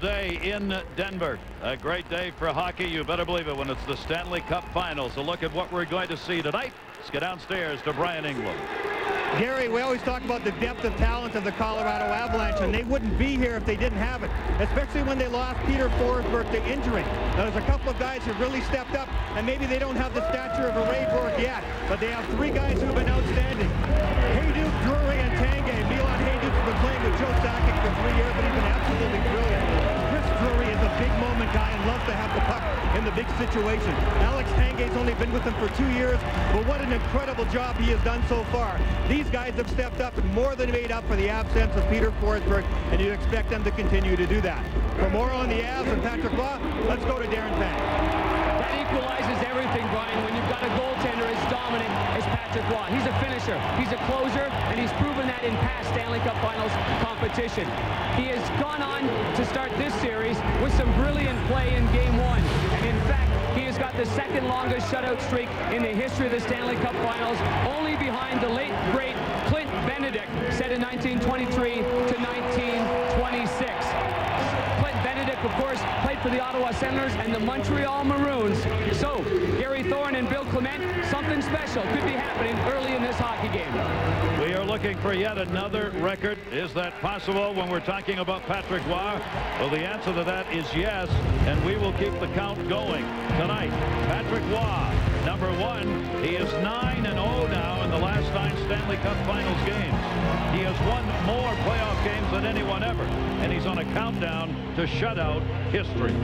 day in Denver. A great day for hockey. You better believe it when it's the Stanley Cup Finals. A look at what we're going to see tonight. Let's get downstairs to Brian England. Gary, we always talk about the depth of talent of the Colorado Avalanche, and they wouldn't be here if they didn't have it, especially when they lost Peter Forsberg to injury. Now, there's a couple of guys who really stepped up, and maybe they don't have the stature of a Ray Bourque yet, but they have three guys who have been outstanding. Hayduk, Drury, and Tanguay. Milan Hayduk's been playing with Joe Sakic for 3 years, but he's been absolutely brilliant. Chris Drury is a big moment guy and loves to have the puck in the big situation. Alex Tanguay's only been with them for 2 years, but what an incredible job he has done so far. These guys have stepped up and more than made up for the absence of Peter Forsberg, and you expect them to continue to do that. For more on the Avs and Patrick Roy, let's go to Darren Pang. That equalizes everything, Brian. When you've got a goaltender as dominant as Patrick Roy. He's a finisher, he's a closer, and he's proven that in past Stanley Cup Finals competition. He has gone on to start this series with some brilliant play in Game 1. And in fact, he has got the second longest shutout streak in the history of the Stanley Cup Finals, only behind the late, great Clint Benedict, set in 1923 to 1926. Clint Benedict, of course, played for the Ottawa Senators and the Montreal Maroons. So, Gary Thorne and Bill Clement, something special could be happening early in this hockey game. We are looking for yet another record. Is that possible when we're talking about Patrick Roy? Well, the answer to that is yes, and we will keep the count going tonight. Patrick Roy, number 1. He is 9-0 now in the last 9 Stanley Cup Finals games. He has won more playoff games than anyone ever, and he's on a countdown to shutout history.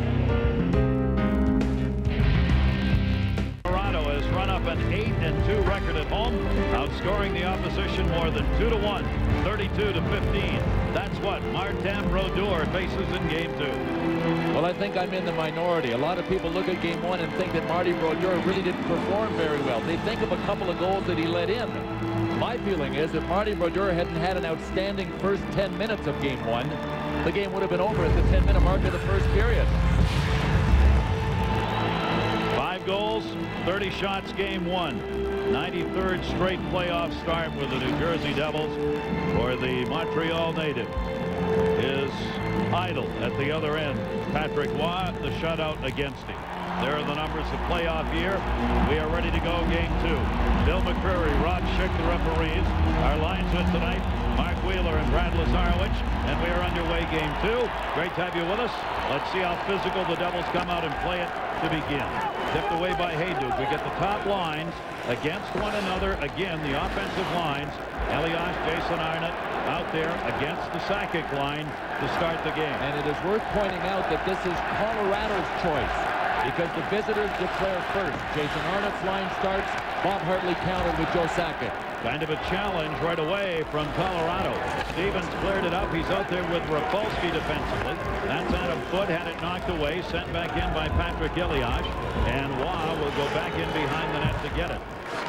Colorado has run up an 8-2 record at home, outscoring the opposition more than 2-1, 32-15. That's what Martin Brodeur faces in Game 2. Well, I think I'm in the minority. A lot of people look at Game 1 and think that Marty Brodeur really didn't perform very well. They think of a couple of goals that he let in. My feeling is if Marty Brodeur hadn't had an outstanding first 10 minutes of Game 1, the game would have been over at the 10-minute mark of the first period. 5 goals, 30 shots, Game 1. 93rd straight playoff start with the New Jersey Devils, for the Montreal native is idle at the other end. Patrick Roy, the shutout against him. There are the numbers of playoff year. We are ready to go Game 2. Bill McCreary, Rob Schick, the referees. Our linesmen tonight, Mark Wheeler and Brad Lazarowicz, and we are underway Game 2. Great to have you with us. Let's see how physical the Devils come out and play it to begin. Tipped away by Hayduk. We get the top lines against one another. Again, the offensive lines. Elias, Jason Arnott out there against the Sakic line to start the game. And it is worth pointing out that this is Colorado's choice, because the visitors declare first. Jason Arnott's line starts. Bob Hartley countered with Joe Sakic. Kind of a challenge right away from Colorado. Stevens cleared it up. He's out there with Rapolsky defensively. That's Adam Foote, had it knocked away, sent back in by Patrick Elias. And Roy will go back in behind the net to get it.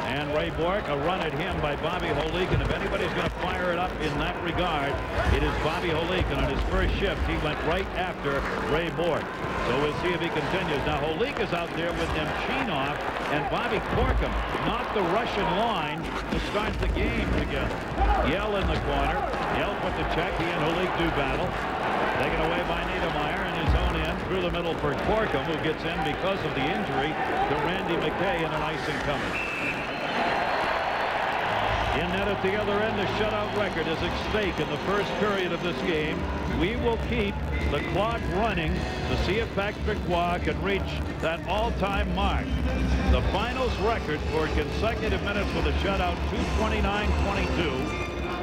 And Ray Bourque, a run at him by Bobby Holik. And if anybody's going to fire it up in that regard, it is Bobby Holik. And on his first shift, he went right after Ray Bourque. So we'll see if he continues. Now, Holik is out there with Nemchinov and Bobby Corkum, not the Russian line, to start the game together. Yell in the corner. Yell put the check. He and Holik do battle. Taken away by Niedermeyer in his own end. Through the middle for Corkum, who gets in because of the injury to Randy McKay and an icing coming. In net at the other end, the shutout record is at stake in the first period of this game. We will keep the clock running to see if Patrick Roy can reach that all-time mark. The finals record for consecutive minutes with a shutout, 2:29:22.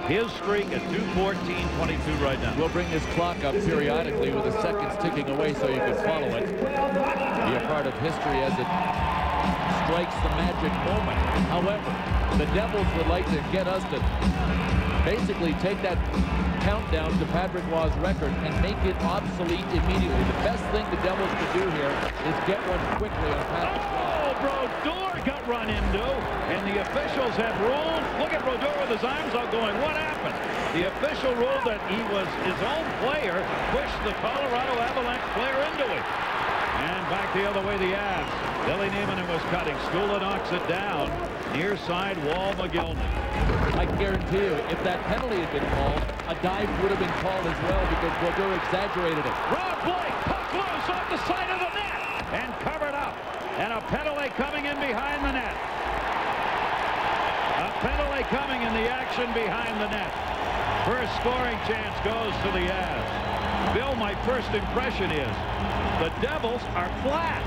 His streak at 2:14:22 right now. We'll bring this clock up periodically with the seconds ticking away so you can follow it. Be a part of history as it strikes the magic moment. However, the Devils would like to get us to basically take that countdown to Patrick Roy's record and make it obsolete immediately. The best thing the Devils could do here is get one quickly on Patrick Roy. Oh, Brodeur got run into, and the officials have ruled. Look at Brodeur with his arms out going, what happened? The official ruled that he was his own player, pushed the Colorado Avalanche player into it. And back the other way, the Avs. Billy Niemanen was cutting. Skula knocks it down. Near side wall, McGillney. I guarantee you, if that penalty had been called, a dive would have been called as well because Brodeur exaggerated it. Rob Blake, puck loose off the side of the net and covered up. And a penalty coming in behind the net. A penalty coming in the action behind the net. First scoring chance goes to the Avs. Bill, my first impression is the Devils are flat.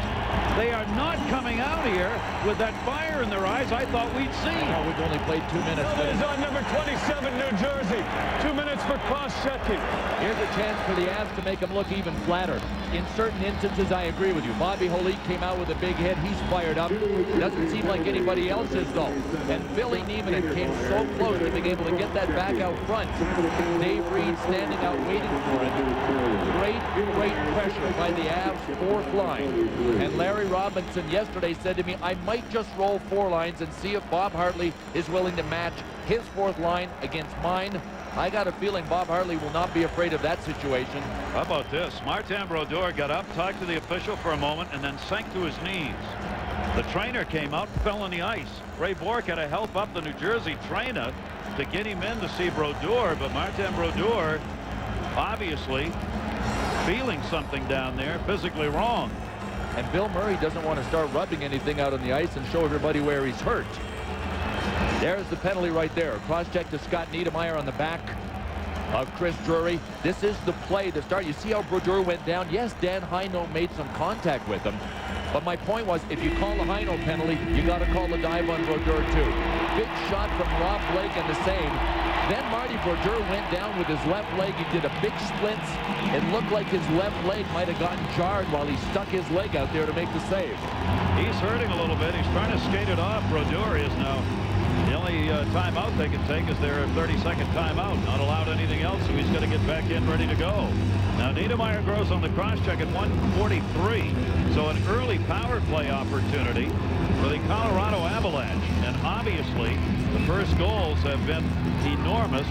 They are not coming out here with that fire in their eyes I thought we'd see. No, we've only played 2 minutes. It is on number 27, New Jersey. 2 minutes for cross-checking. Here's a chance for the Avs to make them look even flatter. In certain instances, I agree with you. Bobby Holik came out with a big hit. He's fired up. Doesn't seem like anybody else is, though. And Billy Niemanen came so close to being able to get that back out front. Dave Reed standing out waiting for it. Great pressure by the Avs fourth line. And Larry Robinson yesterday said to me, I might just roll 4 lines and see if Bob Hartley is willing to match his fourth line against mine. I got a feeling Bob Hartley will not be afraid of that situation. How about this? Martin Brodeur got up, talked to the official for a moment, and then sank to his knees. The trainer came out and fell on the ice. Ray Bourque had to help up the New Jersey trainer to get him in to see Brodeur, but Martin Brodeur obviously feeling something down there, physically wrong. And Bill Murray doesn't want to start rubbing anything out on the ice and show everybody where he's hurt. There's the penalty right there. Cross-check to Scott Niedermayer on the back of Chris Drury. This is the play to start. You see how Brodeur went down? Yes, Dan Heino made some contact with him. But my point was, if you call the Heino penalty, you got to call the dive on Brodeur too. Big shot from Rob Blake and the save. Then Marty Brodeur went down with his left leg. He did a big splints. It looked like his left leg might have gotten jarred while he stuck his leg out there to make the save. He's hurting a little bit. He's trying to skate it off. Brodeur is now. The only timeout they can take is their 30-second timeout. Not allowed anything else, so he's going to get back in ready to go. Now, Niedermayer grows on the cross-check at 1:43, so an early power play opportunity for the Colorado Avalanche. And obviously, the first goals have been enormous.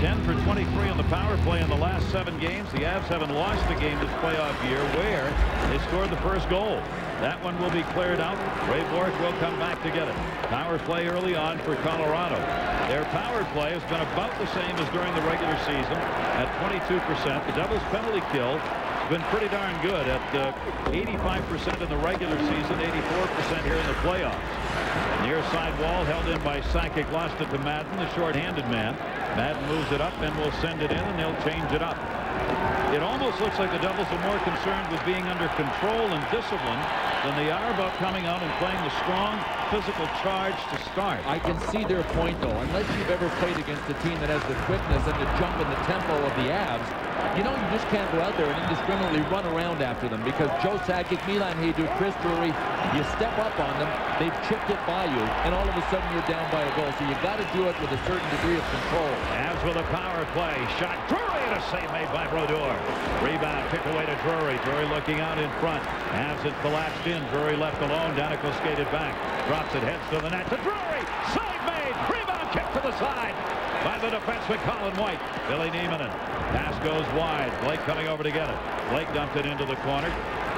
10 for 23 on the power play in the last 7 games. The Avs haven't lost a game this playoff year where they scored the first goal. That one will be cleared out. Ray Bourque will come back to get it. Power play early on for Colorado. Their power play has been about the same as during the regular season at 22%. The Devils' penalty kill has been pretty darn good at 85% in the regular season, 84% here in the playoffs. Near side wall held in by Sakic, lost it to Madden, the short-handed man. Madden moves it up and will send it in, and they'll change it up. It almost looks like the Devils are more concerned with being under control and discipline than they are about coming out and playing the strong physical charge to start. I can see their point, though. Unless you've ever played against a team that has the quickness and the jump and the tempo of the Avs, you know, you just can't go out there and indiscriminately run around after them because Joe Sakic, Milan Hejduk, Chris Drury, you step up on them, they've chipped it by you, and all of a sudden you're down by a goal. So you got to do it with a certain degree of control. Avs with a power play. Shot. Drury, and a save made by Brodeur. Rebound kicked away to Drury. Drury looking out in front. Avs had collapsed in. Drury left alone. Danico skated back. Drops it, heads to the net to Drury. Save made. Rebound kick to the side by the defenseman Colin White. Billy Niemanen. Pass goes wide. Blake coming over to get it. Blake dumped it into the corner.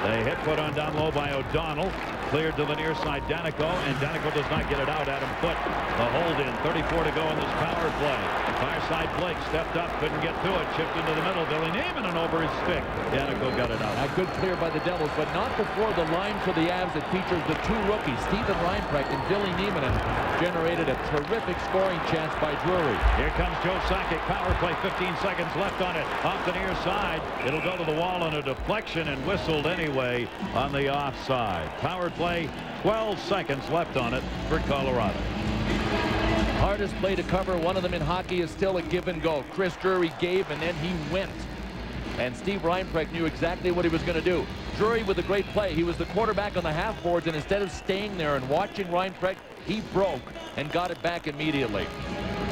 The hit put on down low by O'Donnell. Cleared to the near side, Danico, and Danico does not get it out. Adam Foote, the hold in. 34 to go in this power play. Far side Blake stepped up, couldn't get to it. Chipped into the middle. Billy Niemanen over his stick. Danico got it out. A good clear by the Devils, but not before the line for the Avs that features the 2 rookies, Steven Reinprecht and Billy Niemanen, generated a terrific scoring chance by Drury. Here comes Joe Sakic. Power play, 15 seconds left on it. Off the near side. It'll go to the wall on a deflection and whistled anyway on the offside. Power play, 12 seconds left on it for Colorado. Hardest play to cover. One of them in hockey is still a give and go. Chris Drury gave and then he went. And Steve Reinprecht knew exactly what he was going to do. Drury with a great play. He was the quarterback on the half boards, and instead of staying there and watching Reinprecht, he broke and got it back immediately.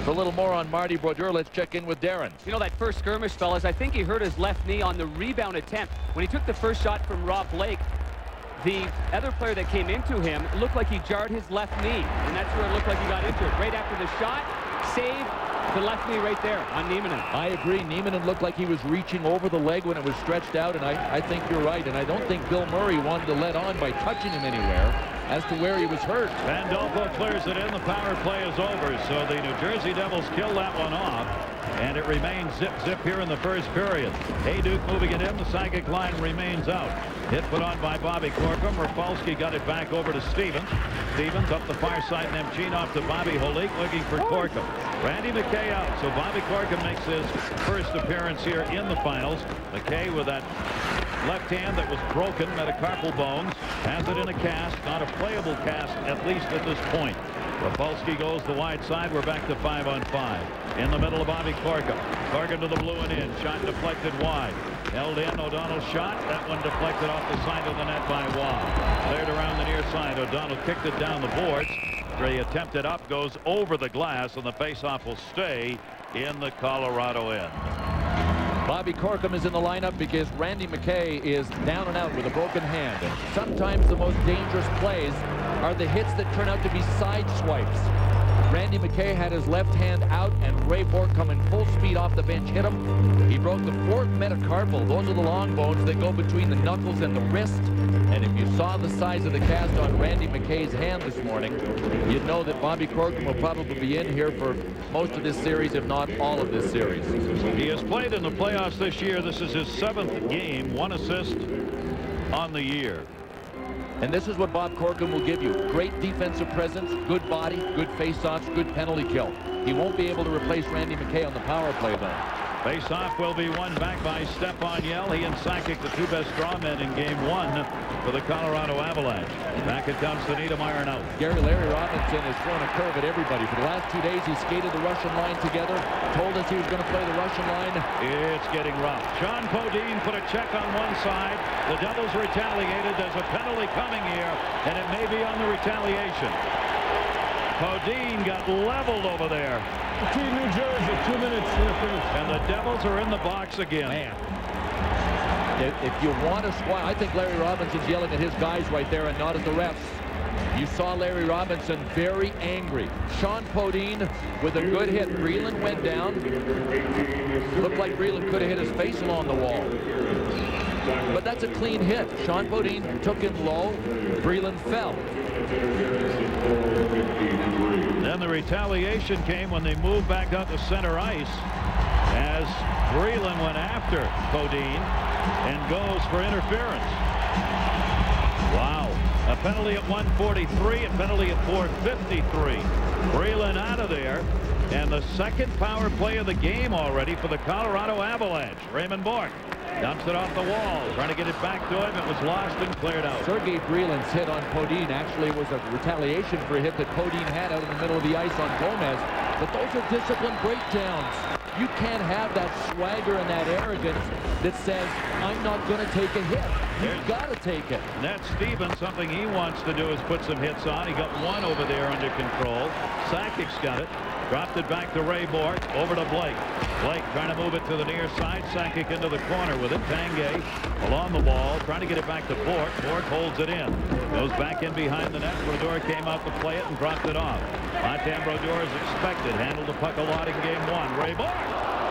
For a little more on Marty Brodeur, let's check in with Darren. You know, that first skirmish, fellas, I think he hurt his left knee on the rebound attempt. When he took the first shot from Rob Blake, the other player that came into him, it looked like he jarred his left knee, and that's where it looked like he got injured. Right after the shot, save the left knee right there on Nieminen. I agree. Nieminen looked like he was reaching over the leg when it was stretched out, and I think you're right. And I don't think Bill Murray wanted to let on by touching him anywhere as to where he was hurt. Pandolfo clears it in. The power play is over. So the New Jersey Devils kill that one off. And it remains zip here in the first period. Hayduke moving it in. The Sakic line remains out. Hit put on by Bobby Corkum. Rafalski got it back over to Stevens. Stevens up the far side. Nemchinov to Bobby Holik looking for Corkum. Randy McKay out. So Bobby Corkum makes his first appearance here in the finals. McKay with that left hand that was broken, metacarpal bones, has it in a cast, not a playable cast at least at this point. Rafalski goes the wide side. We're back to 5-on-5. In the middle of Bobby Corkum. Corkum to the blue and in. Shot deflected wide. Held in. O'Donnell shot. That one deflected off the side of the net by Waugh. Cleared around the near side. O'Donnell kicked it down the boards. He attempted up, goes over the glass, and the faceoff will stay in the Colorado end. Bobby Corkum is in the lineup because Randy McKay is down and out with a broken hand. Sometimes the most dangerous plays are the hits that turn out to be side swipes. Randy McKay had his left hand out, and Ray Bourque coming full speed off the bench hit him. He broke the fourth metacarpal. Those are the long bones that go between the knuckles and the wrist. And if you saw the size of the cast on Randy McKay's hand this morning, you'd know that Bobby Corkum will probably be in here for most of this series, if not all of this series. He has played in the playoffs this year. This is his 7th game, 1 assist on the year. And this is what Bob Corkum will give you. Great defensive presence, good body, good face-offs, good penalty kill. He won't be able to replace Randy McKay on the power play, though. Face-off will be won back by Stepan Yell. He and Sakic, the two best draw men in Game 1 for the Colorado Avalanche. Back it comes to Niedermayer now. Larry Robinson has thrown a curve at everybody. For the last 2 days, he skated the Russian line together, told us he was going to play the Russian line. It's getting rough. Sean Podine put a check on one side. The Devils retaliated. There's a penalty coming here, and it may be on the retaliation. Podine got leveled over there. Team New Jersey, 2 minutes to the finish. And the Devils are in the box again. Man. If you want to squat, I think Larry Robinson's yelling at his guys right there and not at the refs. You saw Larry Robinson very angry. Sean Podine with a good hit. Breland went down. Looked like Breland could have hit his face along the wall. But that's a clean hit. Sean Podine took him low. Breland fell. Then the retaliation came when they moved back up to center ice as Breland went after Podine and goes for interference. Wow. A penalty at 1:43, a penalty at 4:53. Breland out of there. And the second power play of the game already for the Colorado Avalanche. Raymond Bourque dumps it off the wall, trying to get it back to him. It was lost and cleared out. Sergei Breland's hit on Podine actually was a retaliation for a hit that Podine had out in the middle of the ice on Gomez. But those are discipline breakdowns. You can't have that swagger and that arrogance that says, I'm not going to take a hit. You've got to take it. Ned Stevens, something he wants to do is put some hits on. He got one over there under control. Sakic's got it. Dropped it back to Ray Bourque. Over to Blake. Blake trying to move it to the near side. Sakic into the corner with it. Tanguay along the wall, trying to get it back to Bourque. Bourque holds it in. Goes back in behind the net. Brodeur came out to play it and dropped it off. Martin Brodeur as expected. Handled the puck a lot in Game 1. Ray Bourque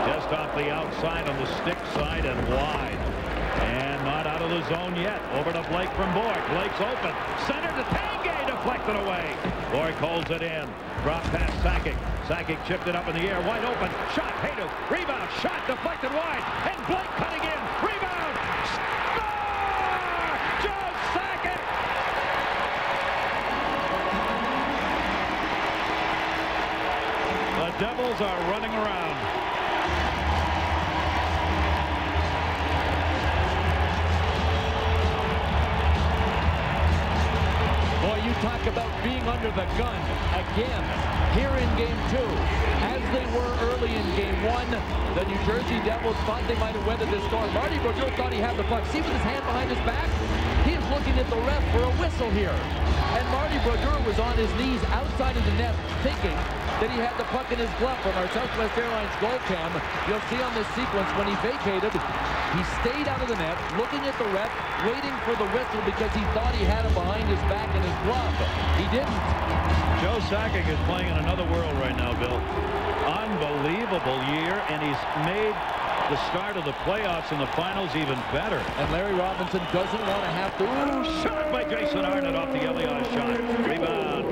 just off the outside on the stick side and wide. And not out of the zone yet. Over to Blake from Bourque. Blake's open. Center to Tanguay. Deflected away. Bourque holds it in. Drop past Sakic. Sakic chipped it up in the air. Wide open. Shot. Hayduke. Rebound. Shot. Deflected wide. And Blake cutting in. Rebound. Score! Joe Sakic! The Devils are running around. Boy, you talk about being under the gun again here in Game 2. As they were early in Game 1, the New Jersey Devils thought they might have weathered this storm. Marty Brodeur thought he had the puck. See with his hand behind his back? He is looking at the ref for a whistle here. And Marty Brodeur was on his knees outside of the net thinking that he had the puck in his glove. From our Southwest Airlines goal cam, you'll see on this sequence when he vacated, he stayed out of the net, looking at the ref, waiting for the whistle because he thought he had him behind his back in his glove. He didn't. Joe Sakic is playing in another world right now, Bill. unbelievable year, and he's made the start of the playoffs and the finals even better. And Larry Robinson doesn't want to have to. Shot by Jason Arnott off the Elias shot. Rebound.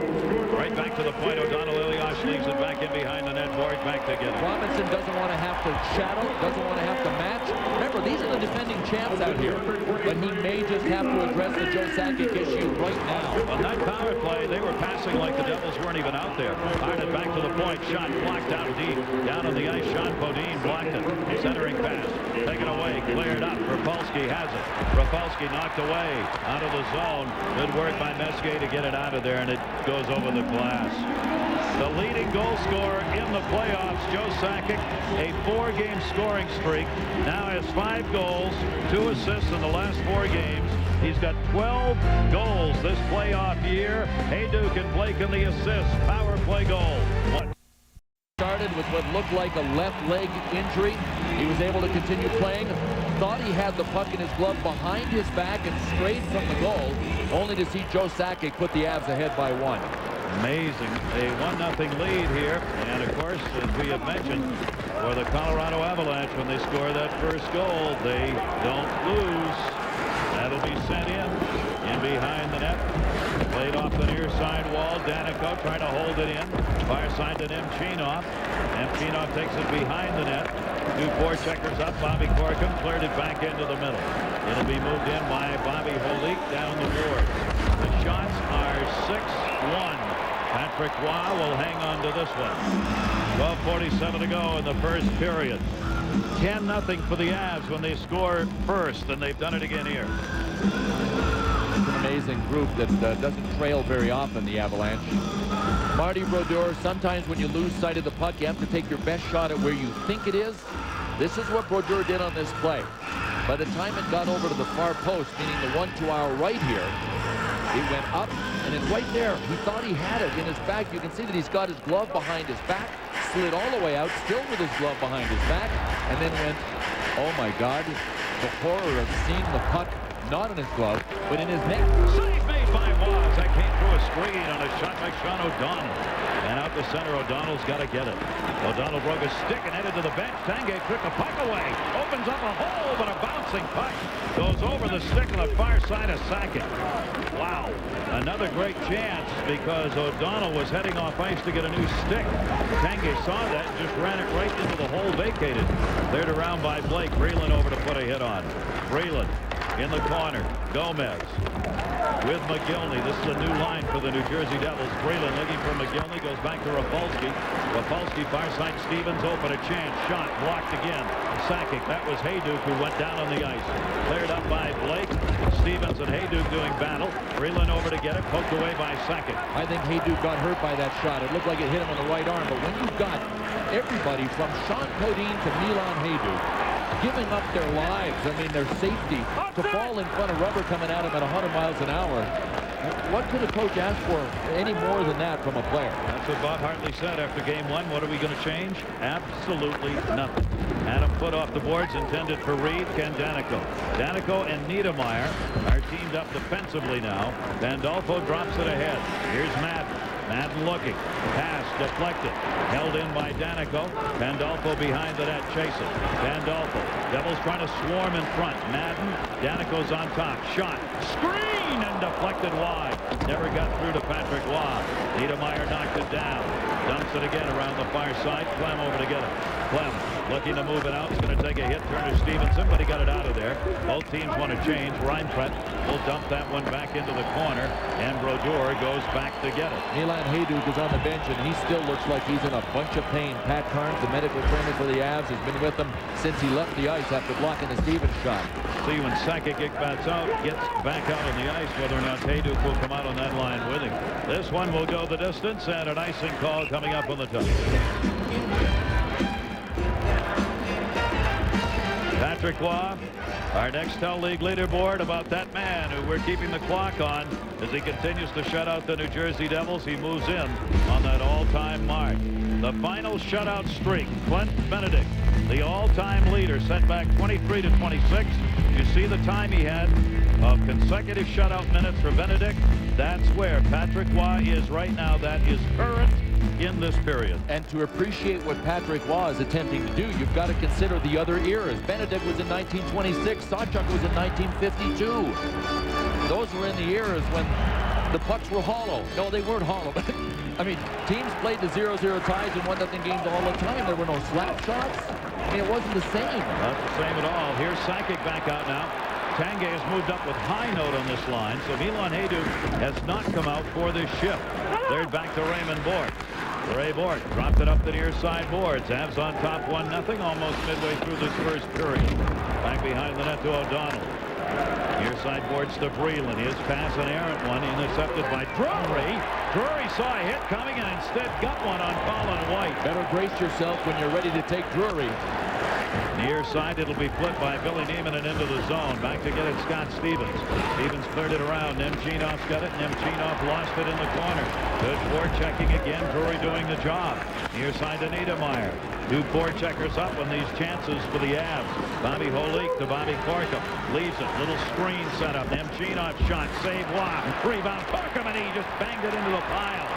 Right back to the point. O'Donnell. Elias leaves it back in behind the net. Board back together. Robinson doesn't want to have to shadow, doesn't want to have to match. Remember, these are the defending champs out here. But he may just have to address the Joe Sakic issue right now. On that power play, they were passing like the Devils weren't even out there. Arnott back to the point. Shot blocked down deep. Down on the ice. Sean Podine blocked it. Centering pass. Taken away. Cleared up. Rapolsky has it. Rapolsky knocked away. Out of the zone. Good work by Messier to get it out of there, and it goes over the glass. The leading goal scorer in the playoffs, Joe Sakic, a 4-game scoring streak. Now has 5 goals, 2 assists in the last 4 games. He's got 12 goals this playoff year. Hayduk and Blake in the assists. Power play goal. Started with what looked like a left leg injury. He was able to continue playing. Thought he had the puck in his glove behind his back and straight from the goal, only to see Joe Sakic put the Avs ahead by 1. Amazing. A 1-0 lead here. And of course, as we have mentioned, for the Colorado Avalanche, when they score that first goal, they don't lose. That'll be sent in behind the net. Played off the near side wall. Danico trying to hold it in. Far side to Nemchinov. Nemchinov takes it behind the net. 2 forecheckers up. Bobby Corkum cleared it back into the middle. It'll be moved in by Bobby Holik down the boards. The shots are 6-1. Patrick Roy will hang on to this one. 12:47 to go in the first period. 10-0 for the Avs when they score first, and they've done it again here. It's an amazing group that doesn't trail very often, the Avalanche. Marty Brodeur, sometimes when you lose sight of the puck, you have to take your best shot at where you think it is. This is what Brodeur did on this play. By the time it got over to the far post, meaning the one to our right here, it went up, and it's right there. He thought he had it in his back. You can see that he's got his glove behind his back, slid all the way out, still with his glove behind his back, and then went, oh my God, the horror of seeing the puck not in his glove, but in his neck. Save made by Waz. That came through a screen on a shot by Sean O'Donnell. And out the center, O'Donnell's got to get it. O'Donnell broke a stick and headed to the bench. Tanguay took the puck away. Opens up a hole, but a bouncing puck goes over the stick on the far side of Sakic. Wow. Another great chance because O'Donnell was heading off ice to get a new stick. Tanguay saw that and just ran it right into the hole vacated. Cleared around by Blake. Breland over to put a hit on. Breland in the corner. Gomez with McGillney. This is a new line for the New Jersey Devils. Breland looking for McGillney. Goes back to Rapolsky. Rapolsky far side. Stevens open. A chance. Shot. Blocked again. Sakic. That was Hayduk who went down on the ice. Cleared up by Blake. Stevens and Hayduk doing battle. Breland over to get it. Poked away by Sakic. I think Hayduk got hurt by that shot. It looked like it hit him on the right arm. But when you've got everybody from Sean Podine to Milan Hayduk giving up their lives, I mean their safety, to fall in front of rubber coming at him at 100 miles an hour, what could a coach ask for any more than that from a player? That's what Bob Hartley said after game 1. What are we going to change? Absolutely nothing. Adam put off the boards intended for Reed. Ken Danico. Danico and Niedermeyer are teamed up defensively now. Pandolfo drops it ahead. Here's Madden. Madden looking. Pass deflected. Held in by Danico. Pandolfo behind the net chasing. Pandolfo. Devils trying to swarm in front. Madden. Danico's on top. Shot. Screen and deflected wide. Never got through to Patrick Roy. Niedermeyer knocked it down. Dumps it again around the far side. Clem over to get it. Clem looking to move it out. It's going to take a hit. Turner Stevenson, but he got it out of there. Both teams want to change. Reinfeldt will dump that one back into the corner, and Brodeur goes back to get it. Milan Hayduk is on the bench, and he still looks like he's in a bunch of pain. Pat Carnes, the medical trainer for the Avs, has been with them since he left the ice after blocking the Stevens shot. See when Sakic gets back out on the ice, whether or not Hayduk will come out on that line with him. This one will go the distance, and an icing call coming up on the top. Patrick Roy, our Nextel League leaderboard, about that man who we're keeping the clock on as he continues to shut out the New Jersey Devils. He moves in on that all-time mark. The final shutout streak, Clint Benedict, the all-time leader, set back 23-26. You see the time he had of consecutive shutout minutes for Benedict. That's where Patrick Roy is right now. That is current in this period. And to appreciate what Patrick was attempting to do, you've got to consider the other eras. Benedict was in 1926. Sawchuk was in 1952. Those were in the eras when the pucks were hollow. No, they weren't hollow. I mean, teams played the 0-0 ties and 1-0 games all the time. There were no slap shots. I mean, it wasn't the same. Not the same at all. Here's Sakic back out now. Tanguay has moved up with high note on this line, so Milan Hajduk has not come out for this shift. Third back to Raymond Bourque. Ray Bourque dropped it up the near side boards. Avs on top 1-0 almost midway through this first period. Back behind the net to O'Donnell. Near side boards to Breland. His pass, an errant one, intercepted by Drury. Drury saw a hit coming and instead got one on Colin White. Better brace yourself when you're ready to take Drury. Near side, it'll be flipped by Billy Neiman and into the zone. Back to get it, Scott Stevens. Stevens cleared it around. Nemchinov's got it. Nemchinov lost it in the corner. Good forechecking again. Drury doing the job. Near side to Niedermeyer. Two forecheckers up on these chances for the Avs. Bobby Holik to Bobby Corkum. Leaves it. Little screen set up. Nemchinov shot. Save Waugh. Rebound. Corkum, and he just banged it into the pile.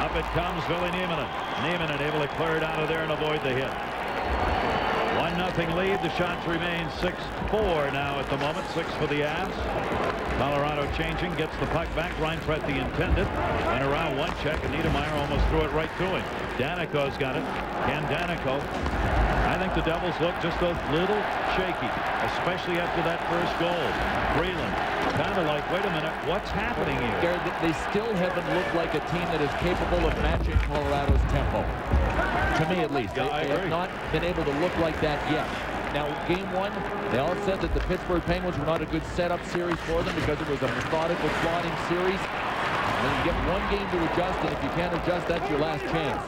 Up it comes Billy Neiman. Neiman able to clear it out of there and avoid the hit. 1-0 lead. The shots remain 6-4 now at the moment. 6 for the Avs. Colorado changing. Gets the puck back. Reinfeldt the intended. And around one check. And Niedermeyer almost threw it right to him. Danico's got it. Ken Danico. I think the Devils look just a little shaky, especially after that first goal. Breland kind of like, wait a minute, what's happening here? They still haven't looked like a team that is capable of matching Colorado's tempo. To me, at least. Yeah, they have not been able to look like that yet. Now, game one, they all said that the Pittsburgh Penguins were not a good setup series for them because it was a methodical, plodding series. And then you get one game to adjust, and if you can't adjust, that's your last chance.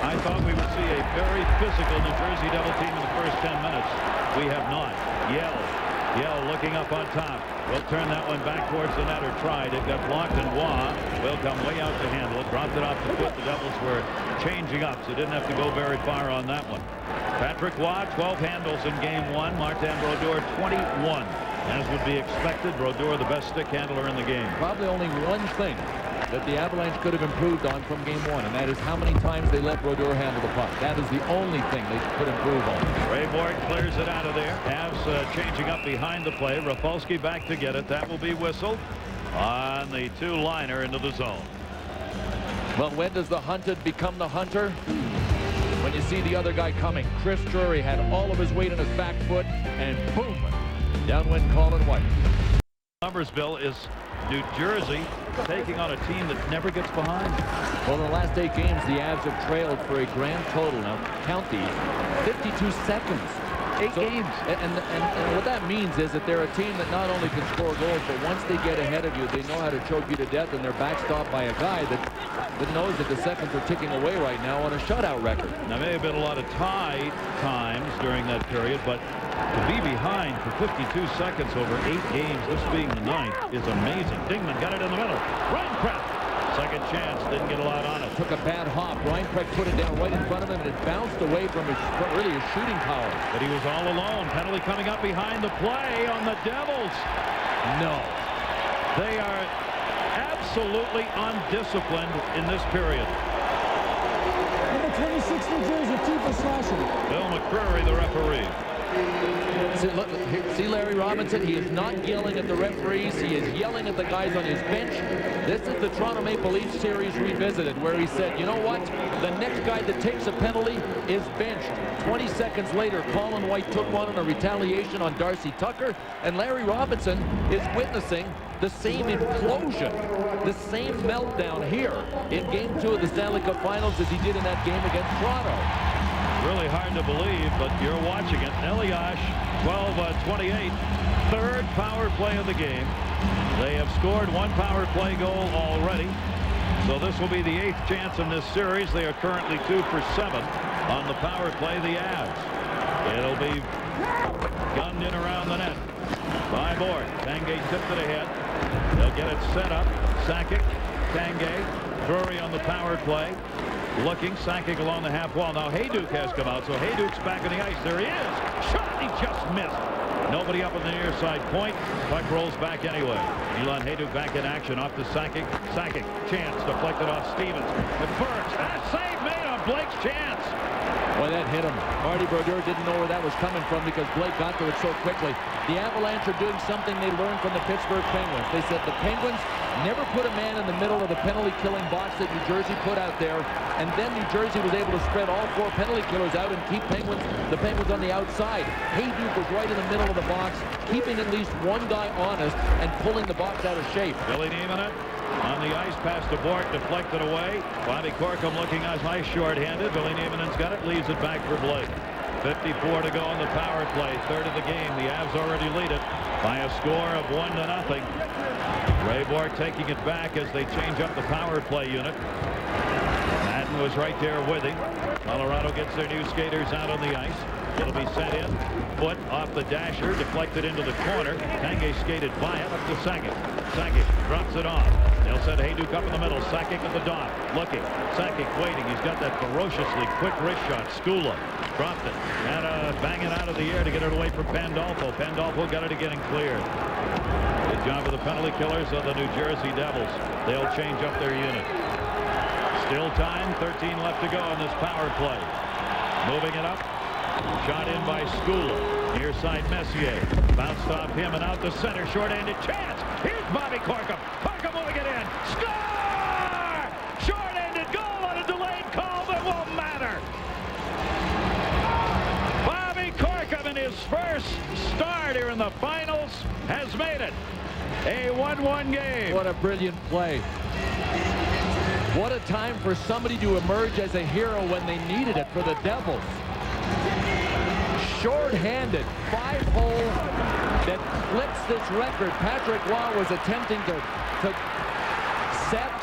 I thought we would see a very physical New Jersey Devil team in the first 10 minutes. We have not. Yell looking up on top. Will turn that one back towards the net, or tried. It got blocked, and Waugh will come way out to handle it. Dropped it off the foot. The Devils were changing up, so didn't have to go very far on that one. Patrick Waugh, 12 handles in game one. Martin Brodeur, 21. As would be expected, Brodeur the best stick handler in the game. Probably only one thing that the Avalanche could have improved on from game one, and that is how many times they let Brodeur handle the puck. That is the only thing they could improve on. Ray Bourque clears it out of there. Avs changing up behind the play. Rafalski back to get it. That will be whistled on the two-liner into the zone. Well, when does the hunted become the hunter? When you see the other guy coming. Chris Drury had all of his weight on his back foot, and boom, down went Colin White. Numbers, Bill, is New Jersey taking on a team that never gets behind. Well, in the last 8 games, the Avs have trailed for a grand total, now count these, 52 seconds. 8 games. And what that means is that they're a team that not only can score goals, but once they get ahead of you, they know how to choke you to death, and they're backstopped by a guy that knows that the seconds are ticking away right now on a shutout record. Now, may have been a lot of tie times during that period, but to be behind for 52 seconds over 8 games, this being the 9th, is amazing. Dingman got it in the middle. Reinfeldt, second chance, didn't get a lot on it. Took a bad hop. Reinfeldt put it down right in front of him, and it bounced away from his shooting power. But he was all alone. Penalty coming up behind the play on the Devils. No. They are absolutely undisciplined in this period. Number 26, New Jersey, Tifa Slashing. Bill McCreary, the referee. See Larry Robinson? He is not yelling at the referees. He is yelling at the guys on his bench. This is the Toronto Maple Leafs series revisited, where he said, you know what? The next guy that takes a penalty is benched. 20 seconds later, Colin White took one on a retaliation on Darcy Tucker, and Larry Robinson is witnessing the same implosion, the same meltdown here in Game 2 of the Stanley Cup Finals as he did in that game against Toronto. Really hard to believe, but you're watching it. Elias, 12-28, third power play of the game. They have scored 1 power play goal already, so this will be the 8th chance in this series. They are currently 2 for 7 on the power play, the Avs. It'll be gunned in around the net by Bourque. Tanguay tipped it ahead. They'll get it set up. Sakic, Tanguay, Drury on the power play. Looking, Sakic along the half wall. Now Hajduk has come out, so Hajduk's back on the ice. There he is. Shot, he just missed. Nobody up on the near side point. Puck rolls back anyway. Milan Hajduk back in action off the Sakic. Sakic, chance deflected off Stevens. The Burks. That save made on Blake's chance. Boy, that hit him. Marty Brodeur didn't know where that was coming from because Blake got to it so quickly. The Avalanche are doing something they learned from the Pittsburgh Penguins. They said the Penguins never put a man in the middle of the penalty-killing box that New Jersey put out there, and then New Jersey was able to spread all 4 penalty killers out and keep the Penguins on the outside. Hajduk was right in the middle of the box, keeping at least one guy honest and pulling the box out of shape. Billy Niemanen on the ice, past the board, deflected away. Bobby Corkum looking as nice short-handed. Billy Niemanen's got it, leaves it back for Blake. 54 to go on the power play, third of the game. The Avs already lead it by a score of 1-0. Ray Bourque taking it back as they change up the power play unit. Madden was right there with him. Colorado gets their new skaters out on the ice. It'll be sent in. Foot off the dasher, deflected into the corner. Tanguay skated by it up to Sakic. Sakic drops it off. They'll send Hajduk up in the middle. Sakic at the dot. Looking. Sakic waiting. He's got that ferociously quick wrist shot. Skula dropped it. And banging out of the air to get it away from Pandolfo. Pandolfo got it again and cleared. Good job of the penalty killers of the New Jersey Devils. They'll change up their unit. Still time. 13 left to go in this power play. Moving it up. Shot in by Skula. Near side Messier. Bounced off him and out the center. Short-handed chance. Here's Bobby Corkum. Corkum moving it in. Score! Short-handed goal on a delayed call that won't matter. Bobby Corkum in his first start here in the finals has made it a 1-1 game. What a brilliant play. What a time for somebody to emerge as a hero when they needed it for the Devils. Short-handed 5-hole that flips this record. Patrick Roy was attempting to set.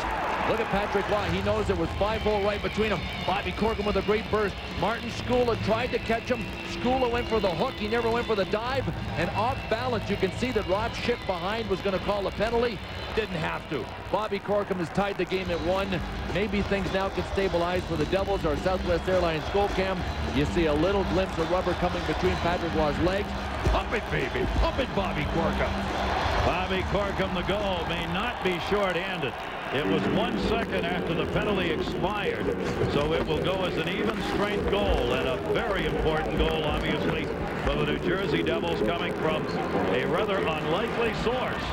Look at Patrick Roy. He knows it was 5-hole right between them. Bobby Corkum with a great burst. Martin Skula tried to catch him. Skula went for the hook. He never went for the dive. And off balance, you can see that Rob Schick behind was going to call a penalty. Didn't have to. Bobby Corkum has tied the game at 1. Maybe things now can stabilize for the Devils. Our Southwest Airlines goal cam. You see a little glimpse of rubber coming between Patrick Roy's legs. Pump it, baby. Pump it, Bobby Corkum. Bobby Corkum, the goal, may not be short-handed. It was 1 second after the penalty expired, so it will go as an even strength goal, and a very important goal, obviously, for the New Jersey Devils, coming from a rather unlikely source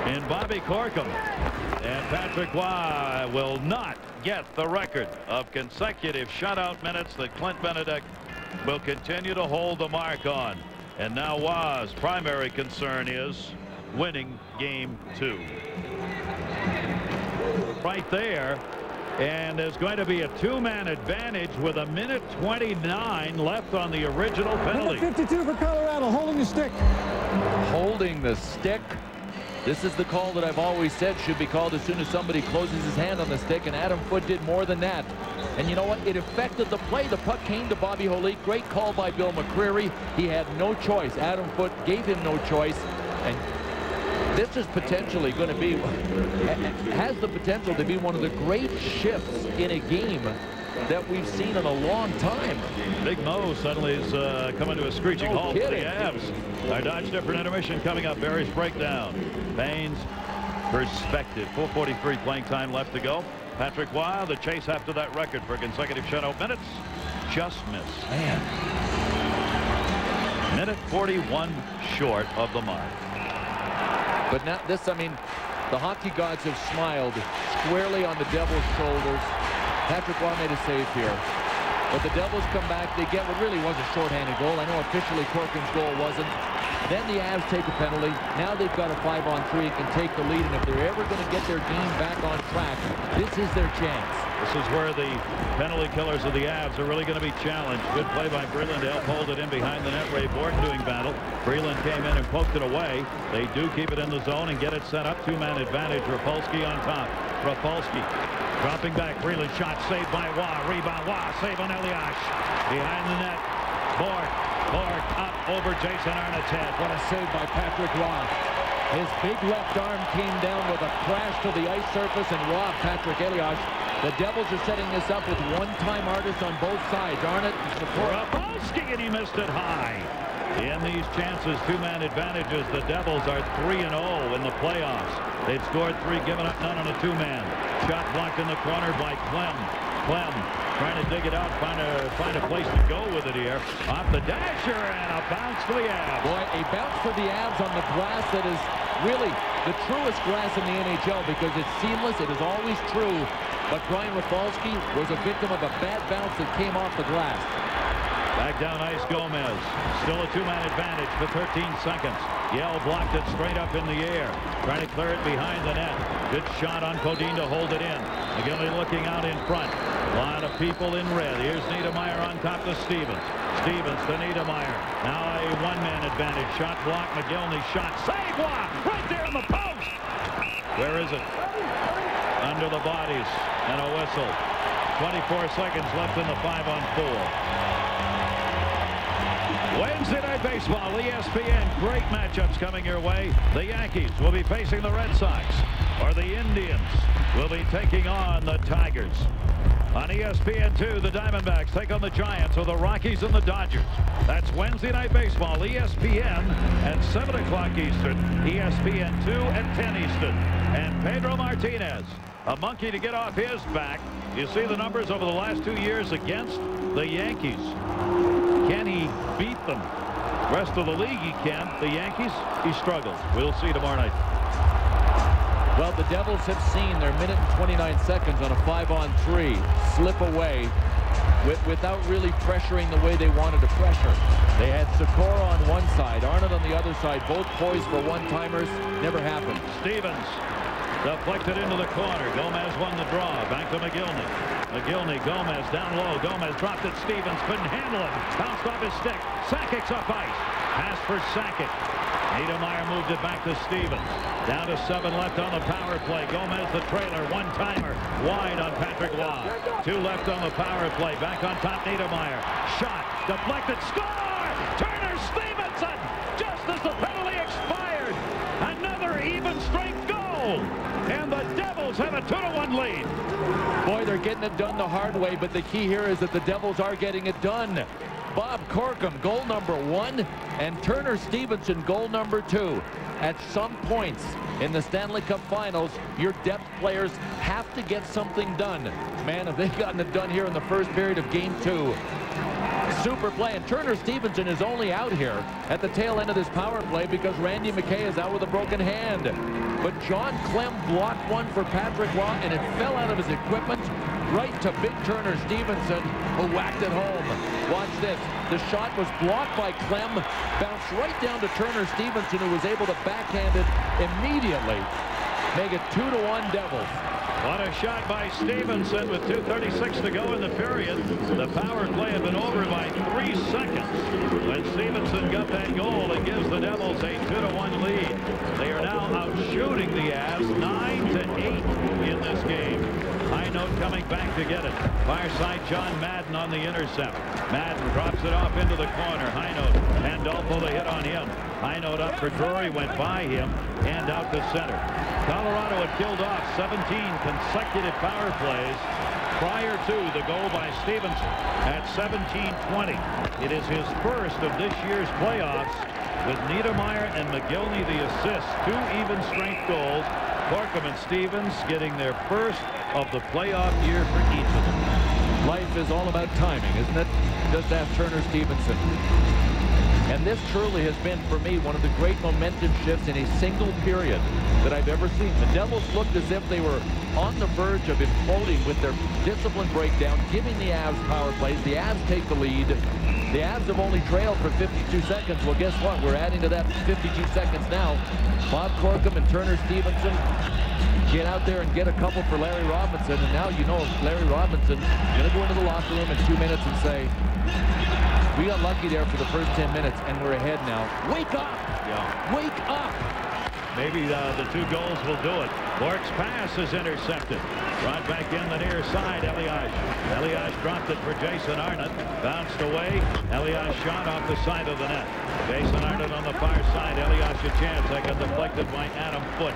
in Bobby Corkum. And Patrick Roy will not get the record of consecutive shutout minutes that Clint Benedict will continue to hold the mark on. And now Roy's primary concern is winning game 2. Right there, and there's going to be a 2-man advantage with 1:29 left on the original penalty. 52 for Colorado, holding the stick. Holding the stick. This is the call that I've always said should be called as soon as somebody closes his hand on the stick, and Adam Foote did more than that. And you know what? It affected the play. The puck came to Bobby Holik. Great call by Bill McCreary. He had no choice. Adam Foote gave him no choice, and this is potentially going to be, has the potential to be one of the great shifts in a game that we've seen in a long time. Big Mo suddenly is coming to a screeching halt for the Avs. Our Dodge Different intermission coming up. Barry's breakdown. Baines perspective. 4:43 playing time left to go. Patrick Roy, the chase after that record for consecutive shutout minutes, just missed. Man. Minute 41 short of the mark. But now this, I mean, the hockey gods have smiled squarely on the Devils' shoulders. Patrick Roy made a save here. But the Devils come back. They get what really was a shorthanded goal. I know officially Corkum's goal wasn't. Then the Avs take a penalty. Now they've got a 5-on-3 and can take the lead. And if they're ever going to get their game back on track, this is their chance. This is where the penalty killers of the Avs are really going to be challenged. Good play by Breland to help hold it in behind the net. Ray Bourque doing battle. Breland came in and poked it away. They do keep it in the zone and get it set up. 2-man advantage. Rapolsky on top. Rapolsky dropping back. Breland shot saved by Roy. Rebound. Roy save on Elias. Behind the net. Bourque up over Jason Arnett's head. What a save by Patrick Roy. His big left arm came down with a crash to the ice surface and robbed Patrick Elias. The Devils are setting this up with one-time artists on both sides. Arnott is the Rapolsky, and he missed it high. In these chances, two-man advantages, the Devils are 3-0 in the playoffs. They've scored 3, given up none on a two-man. Shot blocked in the corner by Clem. Clem trying to dig it out, find a place to go with it here. Off the dasher and a bounce for the Avs. Boy, a bounce for the Avs on the glass that is really the truest glass in the NHL because it's seamless. It is always true. But Brian Rafalski was a victim of a bad bounce that came off the glass. Back down ice, Gomez. Still a two-man advantage for 13 seconds. Yell blocked it straight up in the air. Trying to clear it behind the net. Good shot on Codine to hold it in. McGillney looking out in front. A lot of people in red. Here's Niedermeyer on top of Stevens. Stevens to Niedermeyer. Now a one-man advantage. Shot blocked. McGillney shot. Save block! Right there on the post! Where is it? Under the bodies. And a whistle. 24 seconds left in the 5-on-4. Wednesday Night Baseball, ESPN. Great matchups coming your way. The Yankees will be facing the Red Sox, or the Indians will be taking on the Tigers. On ESPN2, the Diamondbacks take on the Giants, or the Rockies and the Dodgers. That's Wednesday Night Baseball, ESPN at 7 o'clock Eastern, ESPN2 at 10 Eastern. And Pedro Martinez, a monkey to get off his back. You see the numbers over the last 2 years against the Yankees. Can he beat them? Rest of the league he can. The Yankees, he struggles. We'll see tomorrow night. Well, the Devils have seen their minute and 29 seconds on a 5-on-3 slip away without really pressuring the way they wanted to pressure. They had Sikora on one side, Arnott on the other side, both poised for one-timers. Never happened. Stevens deflected into the corner. Gomez won the draw. Back to McGillney. McGillney, Gomez down low. Gomez dropped it. Stevens couldn't handle it. Bounced off his stick. Sakic's up ice. Pass for Sakic. Niedermeyer moved it back to Stevens. Down to 7 left on the power play. Gomez the trailer. One-timer. Wide on Patrick Waugh. 2 left on the power play. Back on top, Niedermeyer. Shot. Deflected. Score! Turner Stevenson! Just as the penalty expired. Another even strength goal. And the Devils have a 2-1 lead. Boy, they're getting it done the hard way, but the key here is that the Devils are getting it done. Bob Corkum, goal number 1, and Turner Stevenson, goal number 2. At some points in the Stanley Cup Finals, your depth players have to get something done. Man, have they gotten it done here in the first period of Game 2. Super play, and Turner Stevenson is only out here at the tail end of this power play because Randy McKay is out with a broken hand. But John Clem blocked one for Patrick Waugh, and it fell out of his equipment right to big Turner Stevenson, who whacked it home. Watch this. The shot was blocked by Clem, bounced right down to Turner Stevenson, who was able to backhand it immediately. Make it 2-1 Devils. What a shot by Stevenson with 2:36 to go in the period. The power play had been over by 3 seconds. When Stevenson got that goal, it gives the Devils a 2-1 lead. They are now out shooting the Avs 9-8 in this game. High note coming back to get it. Far side, John Madden on the intercept. Madden drops it off into the corner. High note. Pandolfo, the hit on him. High note up for Drury, went by him and out to center. Colorado had killed off 17 consecutive power plays prior to the goal by Stevenson at 17:20. It is his first of this year's playoffs with Niedermeyer and McGillney the assists. 2 even strength goals. Corkum and Stevens getting their first of the playoff year for each of them. Life is all about timing, isn't it? Just ask Turner Stevenson. And this truly has been, for me, one of the great momentum shifts in a single period that I've ever seen. The Devils looked as if they were on the verge of imploding with their discipline breakdown, giving the Avs power plays. The Avs take the lead. The Avs have only trailed for 52 seconds. Well, guess what? We're adding to that 52 seconds now. Bob Corkum and Turner Stevenson get out there and get a couple for Larry Robinson. And now you know Larry Robinson going to go into the locker room in 2 minutes and say, we got lucky there for the first 10 minutes, and we're ahead now. Wake up! Yeah. Wake up! Maybe the 2 goals will do it. Bork's pass is intercepted. Brought back in the near side, Elias. Elias dropped it for Jason Arnott. Bounced away. Elias shot off the side of the net. Jason Arnott on the far side. Elias a chance. That got deflected by Adam Foote.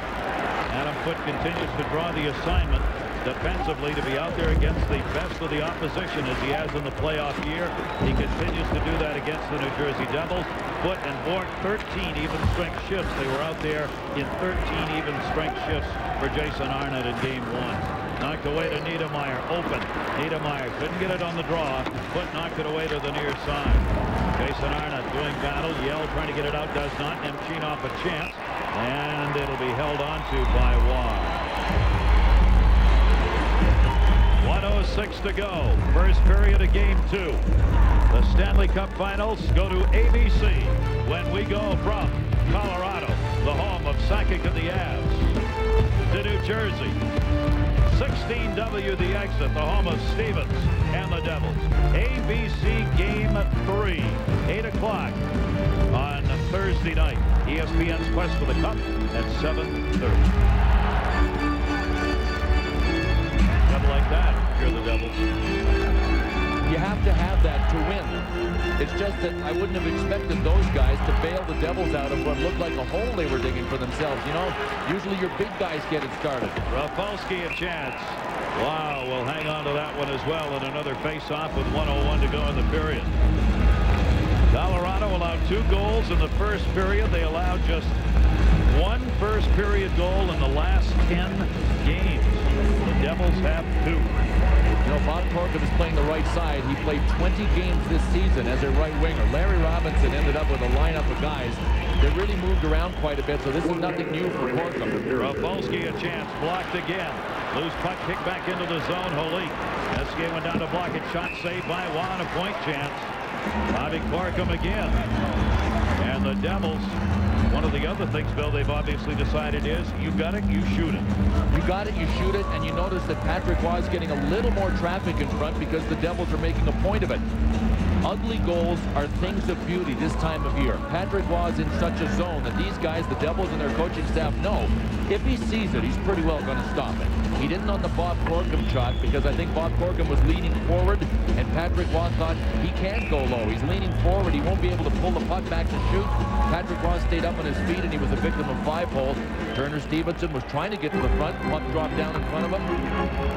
Adam Foote continues to draw the assignment. defensively to be out there against the best of the opposition as he has in the playoff year. He continues to do that against the New Jersey Devils. Foote and Bourque, 13 even strength shifts. They were out there in 13 even strength shifts for Jason Arnott in game 1. Knocked away to Niedermeyer. Open. Niedermeyer couldn't get it on the draw. Foote knocked it away to the near side. Jason Arnott doing battle. Yell trying to get it out. Does not. Nemchinov a chance. And it'll be held onto by Waugh. 1:06 to go. First period of game 2. The Stanley Cup Finals go to ABC when we go from Colorado, the home of Sakic and the Avs, to New Jersey. 16W the exit, the home of Stevens and the Devils. ABC Game 3, 8 o'clock on Thursday night. ESPN's Quest for the Cup at 7:30. Something like that, if you're the Devils. You have to have that to win. It's just that I wouldn't have expected those guys to bail the Devils out of what looked like a hole they were digging for themselves. You know, usually your big guys get it started. Rafalski a chance. Wow, we'll hang on to that one as well in another face-off with 1:01 to go in the period. Colorado allowed 2 goals in the first period. They allowed just 1 first period goal in the last 10 games. The Devils have 2. You know, Bob Corkum is playing the right side. He played 20 games this season as a right winger. Larry Robinson ended up with a lineup of guys that really moved around quite a bit, so this is nothing new for Corkum. Rafalski a chance, blocked again. Loose puck kicked back into the zone. Holik. Messier went down to block it. Shot saved by Waugh, a point chance. Bobby Corkum again. And the Devils, one of the other things, Bill, they've obviously decided is you got it, you shoot it. You got it, you shoot it, and you notice that Patrick Waugh is getting a little more traffic in front because the Devils are making a point of it. Ugly goals are things of beauty this time of year. Patrick Waugh is in such a zone that these guys, the Devils and their coaching staff, know if he sees it, he's pretty well going to stop it. He didn't on the Bob Corkum shot because I think Bob Corkum was leaning forward and Patrick Waugh thought he can't go low. He's leaning forward. He won't be able to pull the puck back to shoot. Patrick Waugh stayed up on his feet and he was a victim of 5 holes. Turner Stevenson was trying to get to the front. Puck dropped down in front of him,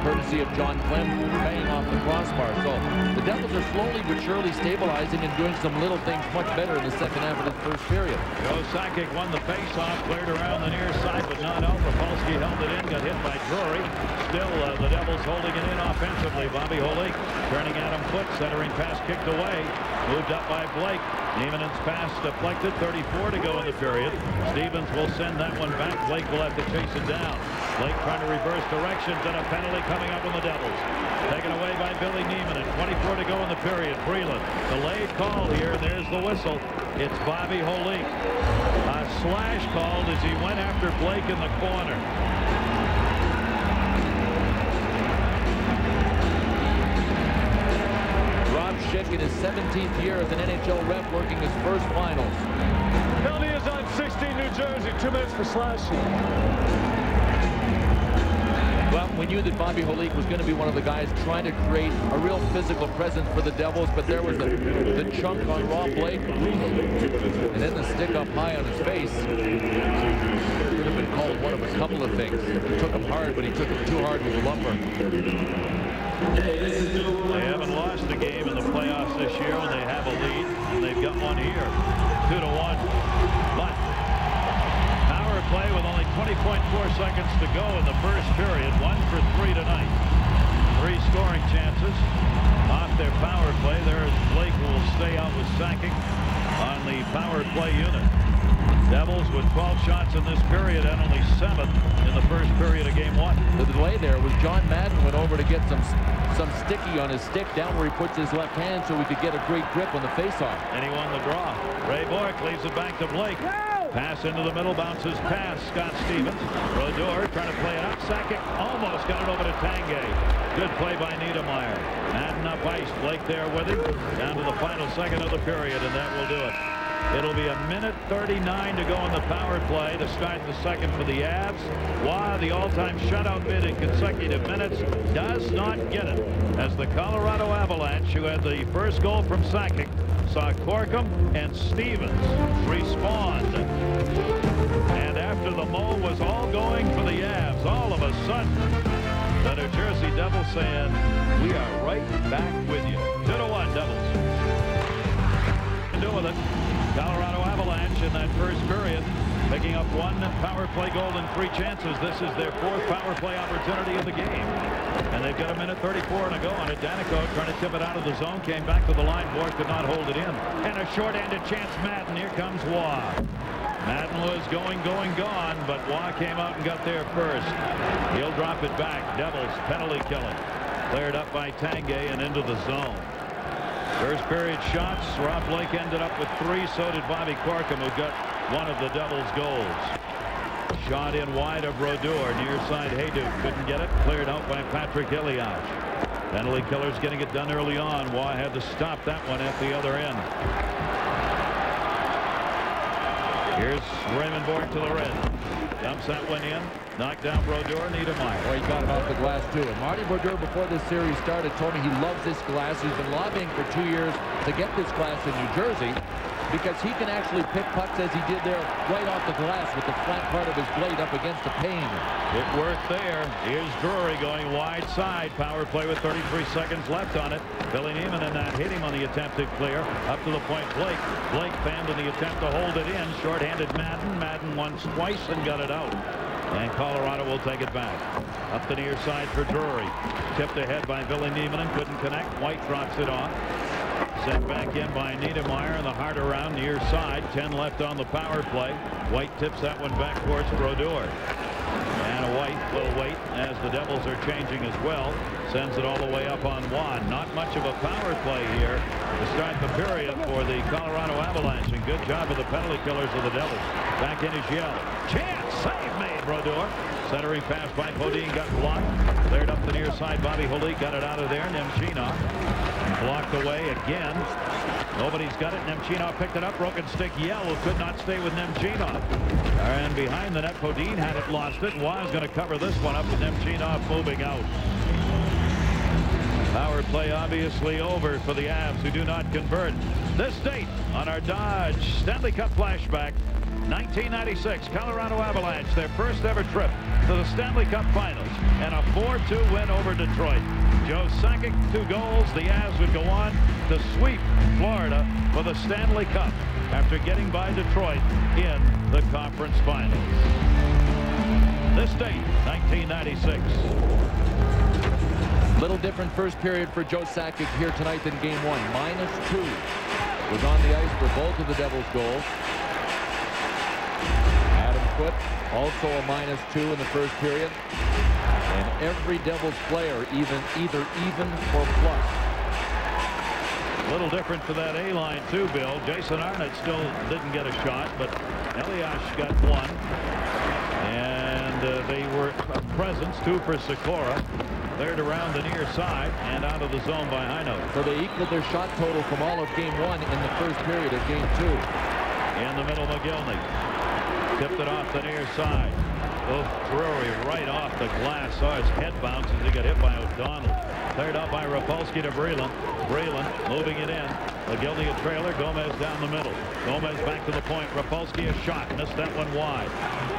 courtesy of John Clem banging off the crossbar. So the Devils are slowly but surely stabilizing and doing some little things much better in the second half of this first period. Joe Sakic won the face-off, cleared around the near side, but not out. Rafalski held it in, got hit by Drury. Still, the Devils holding it in offensively. Bobby Holik turning Adam Foote, centering pass kicked away. Moved up by Blake. Niemanen's pass deflected, 34 to go in the period. Stevens will send that one back. Blake will have to chase it down. Blake trying to reverse directions, and a penalty coming up on the Devils. Taken away by Billy Niemanen. 24 to go in the period. Breland, delayed call here. There's the whistle. It's Bobby Holik. A slash called as he went after Blake in the corner. Schick in his 17th year as an NHL ref, working his first finals. Penalty is on 16, New Jersey. 2 minutes for slashing. Well, we knew that Bobby Holik was going to be one of the guys trying to create a real physical presence for the Devils, but there was the chunk on Rob Blake, and then the stick up high on his face. Could have been called one of a couple of things. He took him hard, but he took him too hard with the lumber. They haven't lost a game in the playoffs this year when they have a lead, and they've got one here, 2-1. But power play with only 20.4 seconds to go in the first period. 1 for 3 tonight. 3 scoring chances off their power play. There is Blake, who will stay out with Sakic on the power play unit. Devils with 12 shots in this period and only 7 in the first period of game 1. The delay there was John Madden went over to get some sticky on his stick down where he puts his left hand so he could get a great grip on the faceoff. And he won the draw. Ray Bourque leaves it back to Blake. Pass into the middle, bounces past Scott Stevens. Brodeur trying to play it up. Sakic almost got it over to Tanguay. Good play by Niedermeyer. Madden up ice. Blake there with him. Down to the final second of the period, and that will do it. It'll be 1:39 to go on the power play to start the second for the Avs. Waugh, the all-time shutout bid in consecutive minutes, does not get it, as the Colorado Avalanche, who had the first goal from Sakic, saw Corkum and Stevens respond. And after the Mo was all going for the Avs, all of a sudden, The New Jersey Devils saying, we are right back with you. 2-1 Devils. Do with it. Colorado Avalanche in that first period, picking up one power play goal and 3 chances. This is their 4th power play opportunity of the game. And they've got a minute 34 to go on it. Danico trying to tip it out of the zone, came back to the line. Boyd could not hold it in. And a short-handed chance, Madden. Here comes Waugh. Madden was going, gone, but Waugh came out and got there first. He'll drop it back. Devils penalty killing. Cleared up by Tanguay and into the zone. First period shots. Rob Blake ended up with 3. So did Bobby Corkum, who got one of the Devils' goals. Shot in wide of Brodeur. Near side Hayduk couldn't get it. Cleared out by Patrick Elias. Penalty killers getting it done early on. Waugh had to stop that one at the other end. Here's Raymond Bourque to the red. Dumps that one in. Knocked down Brodeur. Niedermeyer. Well, he got it off the glass, too. And Marty Brodeur, before this series started, told me he loves this glass. He's been lobbying for 2 years to get this glass in New Jersey because he can actually pick pucks as he did there right off the glass with the flat part of his blade up against the pane. It worked there. Here's Drury going wide side. Power play with 33 seconds left on it. Billy Neiman in that hit him on the attempted clear. Up to the point Blake. Blake found in the attempt to hold it in. Short-handed Madden. Madden once, twice and got it out. And Colorado will take it back. Up the near side for Drury. Tipped ahead by Billy Neiman and couldn't connect. White drops it off. Sent back in by Niedermeyer in the heart around near side. 10 left on the power play. White tips that one back towards Brodeur. And White will wait as the Devils are changing as well. Sends it all the way up on Juan. Not much of a power play here to start the period for the Colorado Avalanche. And good job of the penalty killers of the Devils. Back in his yell. Chance! Save made, Brodeur. Centering pass by Bodine got blocked. Cleared up the near side. Bobby Holik got it out of there. Nemchinov blocked away again. Nobody's got it. Nemchinov picked it up. Broken stick. Yell could not stay with Nemchinov. And behind the net, Bodine had it, lost it. Was going to cover this one up with Nemchinov moving out. Power play obviously over for the Avs, who do not convert. This date on our Dodge Stanley Cup flashback. 1996, Colorado Avalanche, their first ever trip to the Stanley Cup Finals, and a 4-2 win over Detroit. Joe Sakic, 2 goals. The Avs would go on to sweep Florida for the Stanley Cup after getting by Detroit in the conference finals. This date, 1996. Little different first period for Joe Sakic here tonight than game 1. -2 was on the ice for both of the Devils' goals. Foot, also a -2 in the first period. And every Devils player either even or plus. A little different for that A line too, Bill. Jason Arnott still didn't get a shot, but Elias got one. And they were a presence, 2 for Sikora. Cleared around the near side and out of the zone by Heino. So they equaled their shot total from all of game 1 in the first period of game 2. In the middle, McGillney. Tipped it off the near side. Oh, Drury right off the glass. Saw his head bounce as he got hit by O'Donnell. Cleared out by Rapolsky to Breland. Breland moving it in. McGillney a trailer. Gomez down the middle. Gomez back to the point. Rapolsky a shot. Missed that one wide.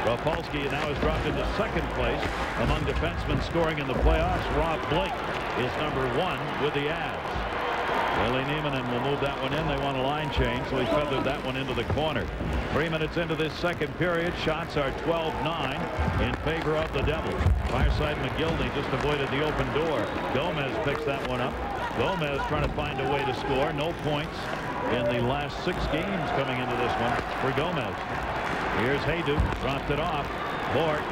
Rapolsky now has dropped into second place among defensemen scoring in the playoffs. Rob Blake is number 1 with the Avs. Billy Neiman will move that one in. They want a line change, so he feathered that one into the corner. 3 minutes into this second period. Shots are 12-9 in favor of the Devils. Fireside McGillney just avoided the open door. Gomez picks that one up. Gomez trying to find a way to score. No points in the last 6 games coming into this one for Gomez. Here's Hayduk. Dropped it off. Bourque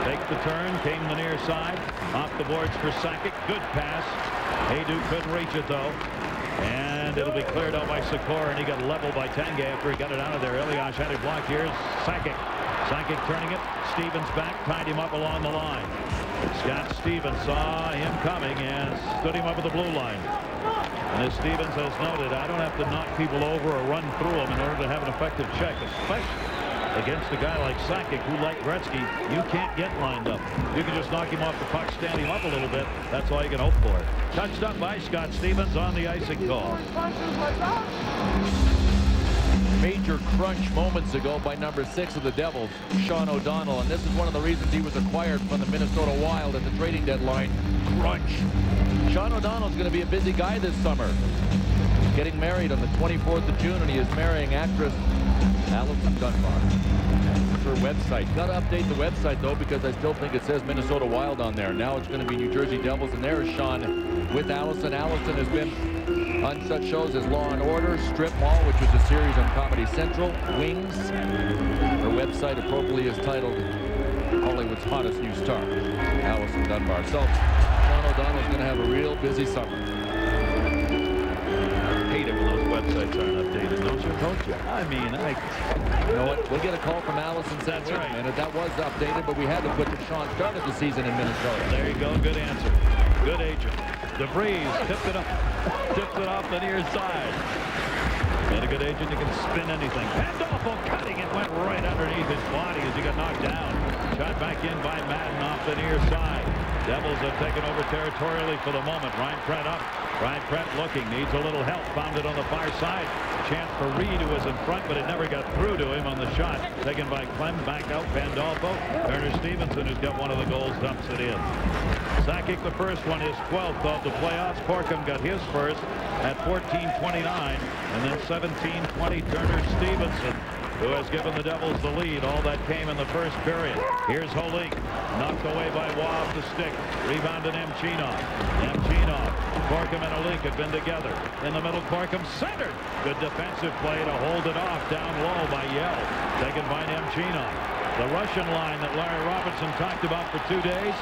takes the turn. Came the near side. Off the boards for Sakic. Good pass. Hayduk couldn't reach it though, and it'll be cleared out by Sikora, and he got leveled by Tanguay after he got it out of there. Elias had it blocked. Here's Sakic. Sakic turning it. Stevens back, tied him up along the line. Scott Stevens saw him coming and stood him up at the blue line. And as Stevens has noted, I don't have to knock people over or run through them in order to have an effective check, especially against a guy like Sakic, who, like Gretzky, you can't get lined up. You can just knock him off the puck, stand him up a little bit. That's all you can hope for. Touched up by Scott Stevens on the icing call. major crunch moments ago by number 6 of the Devils, Sean O'Donnell, and this is one of the reasons he was acquired from the Minnesota Wild at the trading deadline. Crunch. Sean O'Donnell's going to be a busy guy this summer. Getting married on the 24th of June, and he is marrying actress Allison Dunbar. Her website. Got to update the website, though, because I still think it says Minnesota Wild on there. Now it's going to be New Jersey Devils, and there is Sean with Allison. Allison has been on such shows as Law & Order, Strip Mall, which was a series on Comedy Central, Wings. Her website appropriately is titled Hollywood's Hottest New Star, Allison Dunbar. So Sean O'Donnell's going to have a real busy summer. I hate it when those websites aren't updated, don't you? I mean, you know what? We'll get a call from Allison. That's right. And that was updated, but we had to put that Sean started the season in Minnesota. There you go. Good answer. Good agent. DeVries tipped it up. Tipped it off the near side. And a good agent, you can spin anything. Pandolfo cutting it, went right underneath his body as he got knocked down. Shot back in by Madden off the near side. Devils have taken over territorially for the moment. Ryan Prent up. Ryan Prent looking, needs a little help. Found it on the far side. Chance for Reed, who was in front, but it never got through to him on the shot. Taken by Clem, back out Pandolfo. Turner Stevenson, who's got one of the goals, dumps it in. Sakic, the first one, his 12th of the playoffs. Corkum got his first at 14:29, and then 17:20 Turner Stevenson, who has given the Devils the lead. All that came in the first period. Here's Holik, knocked away by Wob, the stick. Rebounded Nemchinov. Corkum and Holik had been together. In the middle, Corkum centered. Good defensive play to hold it off down low by Yell. Taken by Nemchinov. The Russian line that Larry Robinson talked about for 2 days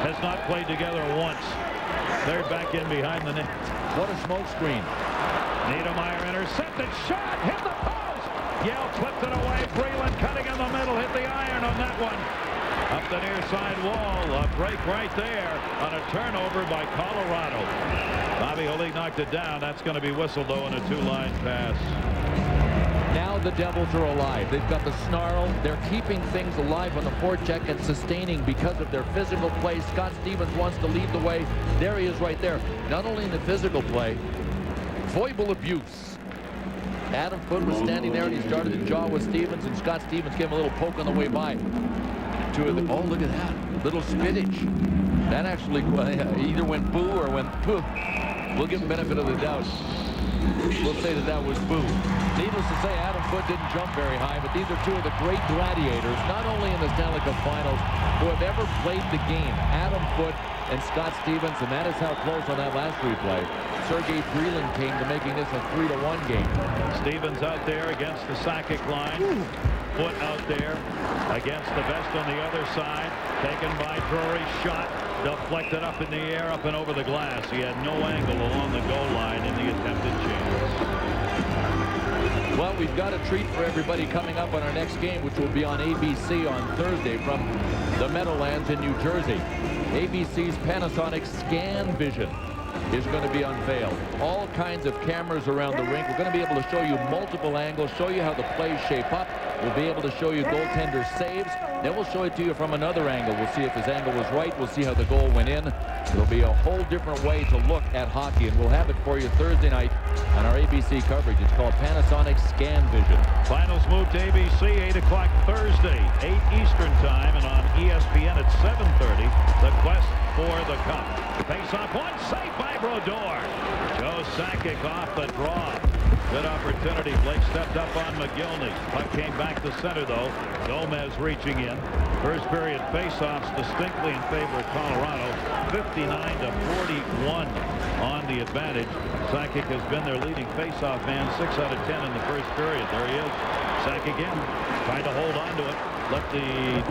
has not played together once. They're back in behind the net. What a smoke screen. Niedermeyer intercepted, shot, hit the post. Yell clipped it away. Breland cutting in the middle, hit the iron on that one. Up the near side wall, a break right there on a turnover by Colorado. Bobby Holik knocked it down. That's going to be whistled, though, in a two-line pass. Now the Devils are alive. They've got the snarl. They're keeping things alive on the forecheck and sustaining because of their physical play. Scott Stevens wants to lead the way. There he is right there. Not only in the physical play, foible abuse. Adam Foote was standing there and he started to jaw with Stevens, and Scott Stevens gave him a little poke on the way by. Two of them. Oh, look at that. Little spinach. That actually either went boo or went poof. We'll give him benefit of the doubt. We'll say that was boo. Needless to say, Adam Foote didn't jump very high, but these are two of the great gladiators, not only in the Stanley Cup Finals, who have ever played the game. Adam Foote and Scott Stevens, and that is how close on that last replay Sergei Breland came to making this a 3-1 game. Stevens out there against the Sakic line. Foote out there against the best on the other side. Taken by Drury. Shot deflected up in the air, up and over the glass. He had no angle along the goal line in the attempted chance. Well, we've got a treat for everybody coming up on our next game, which will be on ABC on Thursday from the Meadowlands in New Jersey. ABC's Panasonic Scan Vision is going to be unveiled. All kinds of cameras around the rink. We're going to be able to show you multiple angles, show you how the plays shape up. We'll be able to show you goaltender saves. Then we'll show it to you from another angle. We'll see if his angle was right. We'll see how the goal went in. It'll be a whole different way to look at hockey, and we'll have it for you Thursday night on our ABC coverage. It's called Panasonic Scan Vision. Finals move to ABC, 8 o'clock Thursday, 8 Eastern time, and on ESPN at 7:30, the quest for the cup. Face-off, one safe by Brodeur. Joe Sakic off the draw. Good opportunity. Blake stepped up on McGillney. Puck came back to center, though. Gomez reaching in. First period face-offs distinctly in favor of Colorado. 59-41 on the advantage. Sakic has been their leading face-off man. 6 out of 10 in the first period. There he is. Sakic in. Trying to hold on to it. Let the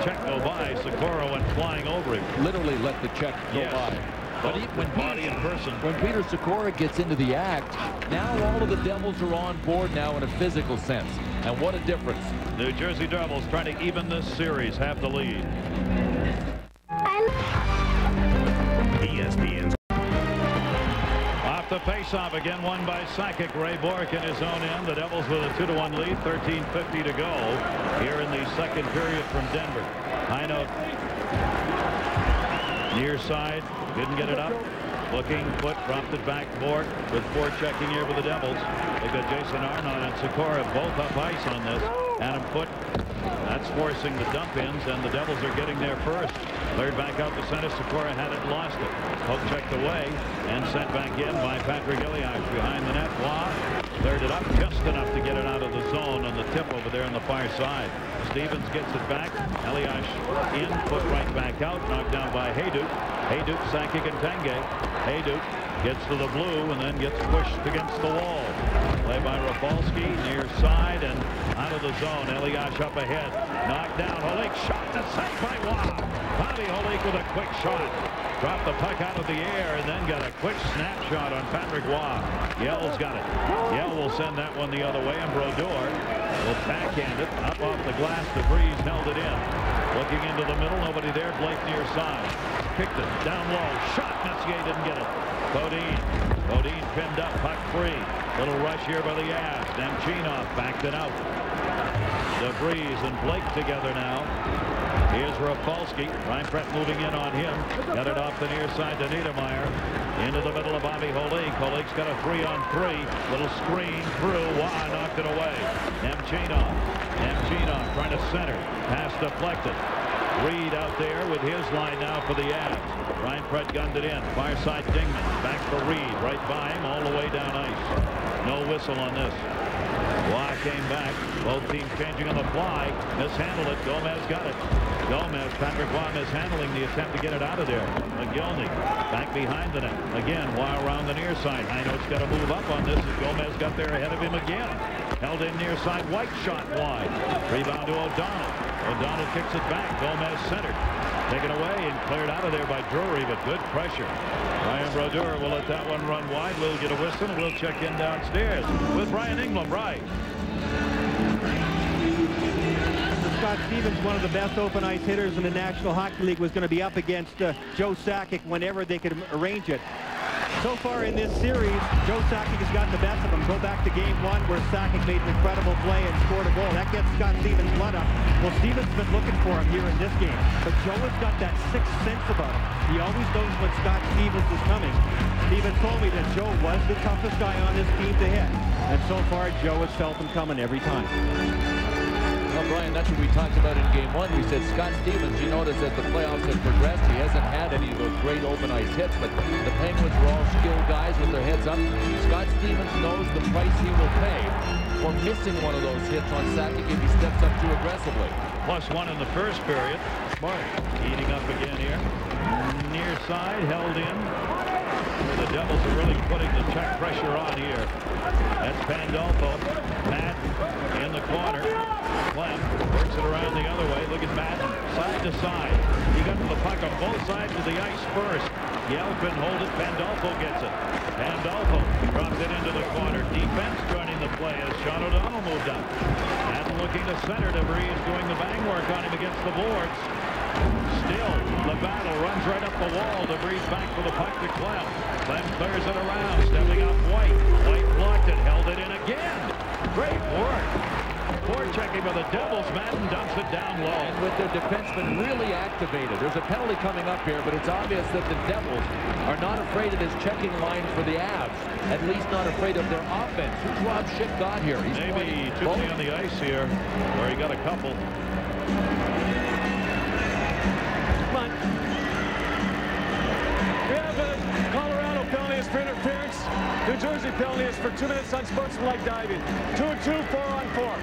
check go by. Sikora went flying over him. Literally let the check go by. But when Peter Sikora gets into the act, now all of the Devils are on board now in a physical sense. And what a difference. New Jersey Devils trying to even this series, have the lead. ESPN's off the face-off again, won by Sakic. Ray Bourque in his own end. The Devils with a 2-1 lead, 13:50 to go here in the second period from Denver. High note near side, didn't get it up. Looking, foot dropped it back. Bourque with checking here with the Devils. They've got Jason Arnott and Sikora both up ice on this. Adam Foote, that's forcing the dump-ins, and the Devils are getting there first. Cleared back out to center. Sikora had it, lost it. Poke checked away and sent back in by Patrick Elias behind the net. Waugh cleared it up just enough to get it out of the zone on the tip over there on the far side. Stevens gets it back. Elias in, put right back out, knocked down by Hayduk. Hayduk, Sakic, and Tanguay. Hayduk gets to the blue and then gets pushed against the wall. Play by Rafalski, near side and out of the zone. Elias up ahead, knocked down. Holik shot to save by Waugh. Bobby Holik with a quick shot. Dropped the puck out of the air and then got a quick snapshot on Patrick Waugh. Yell's got it. Yell will send that one the other way, and Brodeur will backhand it up off the glass. DeVries held it in. Looking into the middle, nobody there. Blake near side. Kicked it down low. Shot. Messier didn't get it. Bodine pinned up. Puck free. Little rush here by the Avs. Nemchinov backed it out. DeVries and Blake together now. Here's Rafalski. Reinfeldt moving in on him. Got it off the near side to Niedermeyer. Into the middle of Bobby Holik. Holik's got a 3-on-3. Little screen through. Waugh knocked it away. Nemchinov trying to center. Pass deflected. Reed out there with his line now for the Avs. Reinfeldt gunned it in. Far side Dingman. Back for Reed. Right by him all the way down ice. No whistle on this. Waugh came back. Both teams changing on the fly. Mishandled it. Gomez got it. Patrick Waugh mishandling the attempt to get it out of there. McGillney back behind the net. Again, Waugh around the near side. Heino's got to move up on this as Gomez got there ahead of him again. Held in near side. White shot wide. Rebound to O'Donnell. O'Donnell kicks it back. Gomez centered. Taken away and cleared out of there by Drury, but good pressure. Brian Brodeur will let that one run wide. We'll get a whistle and we'll check in downstairs with Brian England. Brian. Scott Stevens, one of the best open ice hitters in the National Hockey League, was going to be up against Joe Sakic whenever they could arrange it. So far in this series, Joe Sakic has gotten the best of him. Go back to game one where Sakic made an incredible play and scored a goal. That gets Scott Stevens' blood up. Well, Stevens has been looking for him here in this game. But Joe has got that sixth sense about him. He always knows when Scott Stevens is coming. Stevens told me that Joe was the toughest guy on this team to hit. And so far, Joe has felt him coming every time. Well, Brian, that's what we talked about in game one. We said Scott Stevens, you notice that the playoffs have progressed. He hasn't had any of those great open ice hits, but the Penguins were all skilled guys with their heads up. Scott Stevens knows the price he will pay for missing one of those hits on Sakic if he steps up too aggressively. +1 in the first period. Smart heating up again here. Near side, held in. The Devils are really putting the check pressure on here. That's Pandolfo. Madden in the corner. Clem works it around the other way. Look at Madden, side to side. He got to the puck on both sides of the ice first. Yell couldn't hold it. Pandolfo gets it. Pandolfo dropped it into the corner. Defense joining the play as Sean O'Donnell moved up. Madden looking to center. DeVries doing the bang work on him against the boards. Still, the battle runs right up the wall. DeVries back for the puck to Clem. Clem clears it around, stepping up White. White blocked it, held it in again. Great work. Forechecking by the Devils. Madden dumps it down low. And with their defensemen really activated. There's a penalty coming up here, but it's obvious that the Devils are not afraid of this checking line for the Avs. At least not afraid of their offense. Who's Rob Schick got here? He's maybe Tootsie on the ice here, where he got a couple. We have a Colorado penalty is for interference. New Jersey penalty is for 2 minutes unsportsmanlike diving. 2-2, 4-on-4.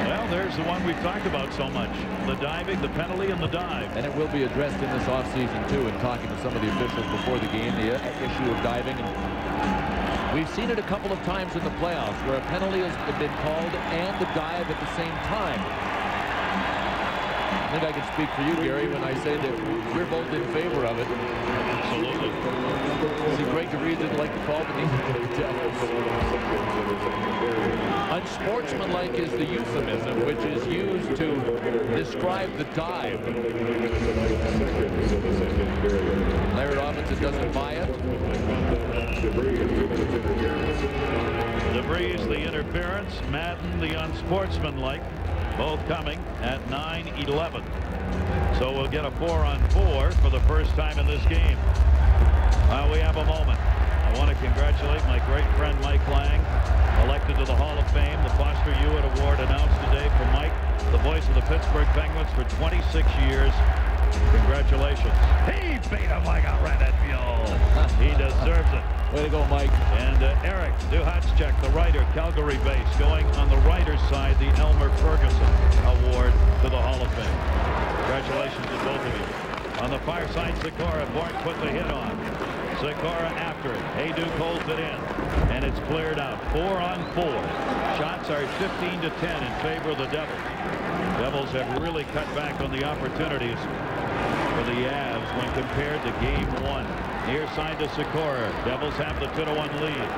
Well, there's the one we've talked about so much. The diving, the penalty, and the dive. And it will be addressed in this offseason, too, in talking to some of the officials before the game, the issue of diving. And we've seen it a couple of times in the playoffs where a penalty has been called and the dive at the same time. I think I can speak for you, Gary, when I say that we're both in favor of it. Absolutely. See, Greg DeVries didn't like the call, but he Unsportsmanlike is the euphemism which is used to describe the dive. Larry Robinson doesn't buy it. DeVries, the interference. Madden, the unsportsmanlike. Both coming at 9-11. So we'll get a 4-on-4 for the first time in this game. We have a moment. I want to congratulate my great friend Mike Lang, elected to the Hall of Fame. The Foster Hewitt Award announced today for Mike, the voice of the Pittsburgh Penguins for 26 years. Congratulations. He beat him like a rented mule. He deserves it. Way to go, Mike. And Eric Duhatschek, the writer, Calgary base, going on the writer's side, the Elmer Ferguson Award to the Hall of Fame. Congratulations to both of you. On the far side, Sikora, Bort put the hit on. Sikora after it. Hayduk holds it in, and it's cleared out. 4-on-4. Shots are 15-10 in favor of the Devils. Devils have really cut back on the opportunities for the Avs when compared to Game 1. Near side to Sikora. Devils have the 2-1 lead.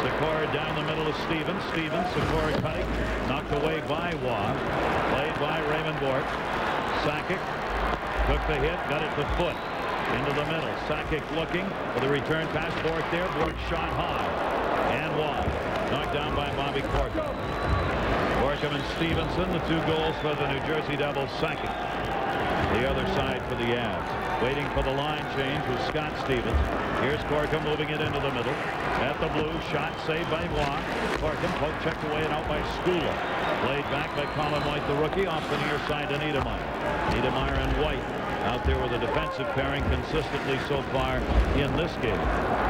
Sikora down the middle of Stevens. Sikora cutting. Knocked away by Waugh. Played by Raymond Bort. Sakic took the hit, got it to foot. Into the middle. Sakic looking for the return pass. Bort there. Bort shot high. And Waugh. Knocked down by Bobby Corkum. Corkum and Stevenson, the 2 goals for the New Jersey Devils. Sakic. The other side for the Avs. Waiting for the line change with Scott Stevens. Here's Corkum moving it into the middle. At the blue, shot saved by Waugh. Corkum poke checked away and out by Skula. Played back by Colin White, the rookie, off the near side to Niedermeyer. Niedermeyer and White out there with a defensive pairing consistently so far in this game.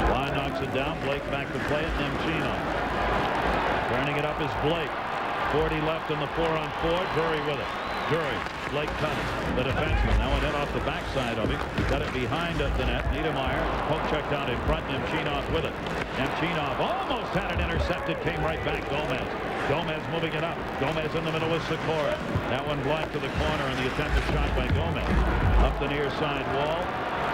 Waugh knocks it down. Blake back to play it. Nemchino. Turning it up is Blake. 40 left in the 4-on-4. Drury with it. Drury. Blake Cunning, the defenseman. Now it hit off the backside of him. Got it behind the net. Niedermeyer. Poke checked out in front. Nemchinov with it. Nemchinov almost had it intercepted. Came right back. Gomez moving it up. Gomez in the middle with Sikora. That one blocked to the corner on the attempted shot by Gomez. Up the near side wall.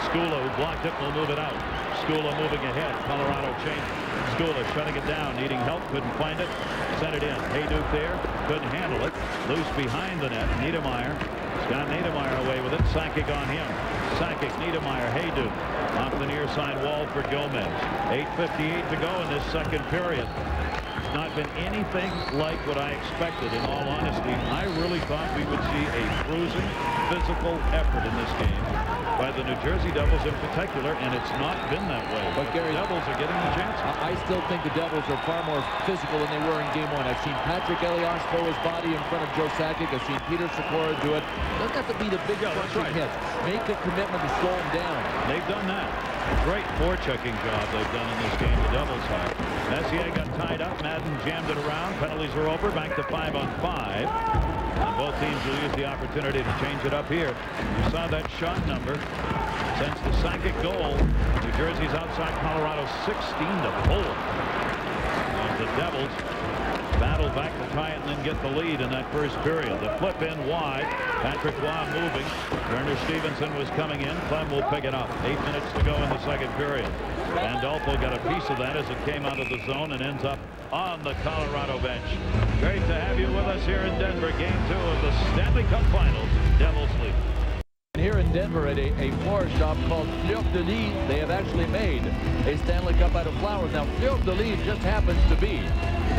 Skula, who blocked it, will move it out. Skula moving ahead. Colorado changing. Skula shutting it down. Needing help. Couldn't find it. Sent it in. Hayduk there. Couldn't handle it. Loose behind the net. Niedermeyer. Scott Niedermeyer away with it. Sakic on him. Sakic, Niedermeyer, Hayduk. Off the near side wall for Gomez. 8:58 to go in this second period. Not been anything like what I expected, in all honesty. I really thought we would see a cruising, physical effort in this game by the New Jersey Devils in particular, and it's not been that way. But Gary, the Devils are getting the chance. I still think the Devils are far more physical than they were in Game 1. I've seen Patrick Elias throw his body in front of Joe Sakic. I've seen Peter Sikora do it. Doesn't have to be the big crushing hit. Make a commitment to slow him down. They've done that. Great forechecking job they've done in this game, the Devils have. Messier got tied up. Madden jammed it around. Penalties are over. Back to 5-on-5. And both teams will use the opportunity to change it up here. You saw that shot number. Since the Sakic goal, New Jersey's outside Colorado 16-4. The Devils battle back to tie it and then get the lead in that first period. The flip in wide. Patrick Waugh moving. Turner Stevenson was coming in. Clem will pick it up. 8 minutes to go in the second period. Pandolfo got a piece of that as it came out of the zone and ends up on the Colorado bench. Great to have you with us here in Denver. Game 2 of the Stanley Cup Finals. Devils lead. Here in Denver at a flower shop called Fleur de Lis, they have actually made a Stanley Cup out of flowers. Now, Fleur de Lis just happens to be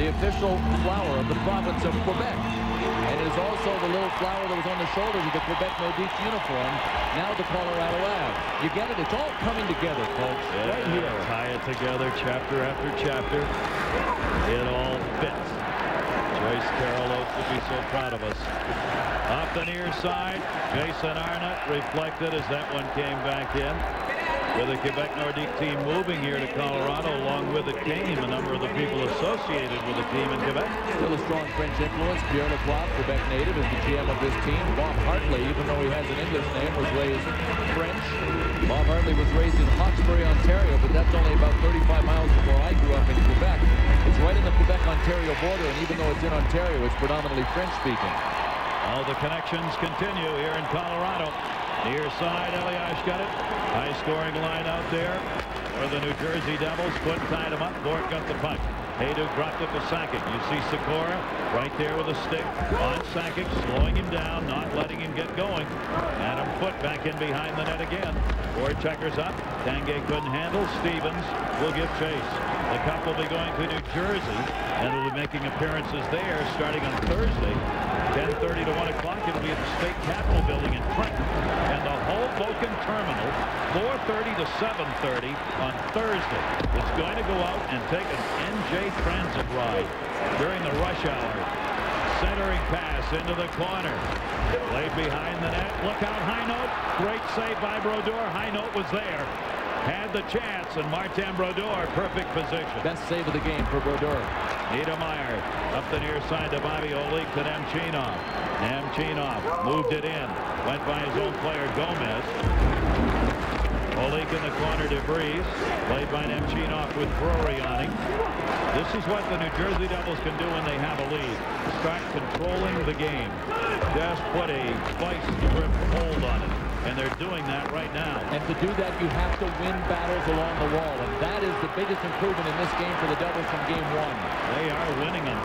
the official flower of the province of Quebec. And it is also the little flower that was on the shoulders of the Quebec Nordiques uniform, now the Colorado Avs. You get it? It's all coming together, folks. Yeah, right here. Tie it together, chapter after chapter. It all fits. Joyce Carol Oates would be so proud of us. Off the near side, Jason Arnott reflected as that one came back in. With the Quebec Nordique team moving here to Colorado, along with it came a number of the people associated with the team in Quebec. Still a strong French influence. Pierre Lacroix, Quebec native, is the GM of this team. Bob Hartley, even though he has an English name, was raised French. Bob Hartley was raised in Hawkesbury, Ontario, but that's only about 35 miles from where I grew up in Quebec. It's right in the Quebec-Ontario border, and even though it's in Ontario, it's predominantly French-speaking. All the connections continue here in Colorado. Near side, Elias got it. High-scoring line out there for the New Jersey Devils. Foot tied him up. Bort got the puck. Hayduk dropped it to Sakic. You see Sikora right there with a stick on Sakic, slowing him down, not letting him get going. Adam Foote back in behind the net again. Bort checkers up. Tanguay couldn't handle. Stevens will give chase. The Cup will be going to New Jersey, and will be making appearances there starting on Thursday, 10:30 to 1 o'clock. It'll be at the State Capitol Building in Trenton, and the Hoboken Terminal, 4:30 to 7:30 on Thursday. It's going to go out and take an NJ Transit ride during the rush hour. Centering pass into the corner. Played behind the net. Look out, Hinote. Great save by Brodeur. Hinote was there. Had the chance, and Martin Brodeur, perfect position. Best save of the game for Brodeur. Niedermeyer up the near side to Bobby Olik to Nemchinov. Nemchinov moved it in. Went by his own player, Gomez. Olik in the corner to Breeze. Played by Nemchinov with Drury on him. This is what the New Jersey Devils can do when they have a lead. Start controlling the game. Just put a vice-grip hold on it. And they're doing that right now. And to do that, you have to win battles along the wall. And that is the biggest improvement in this game for the Devils from game one. They are winning them.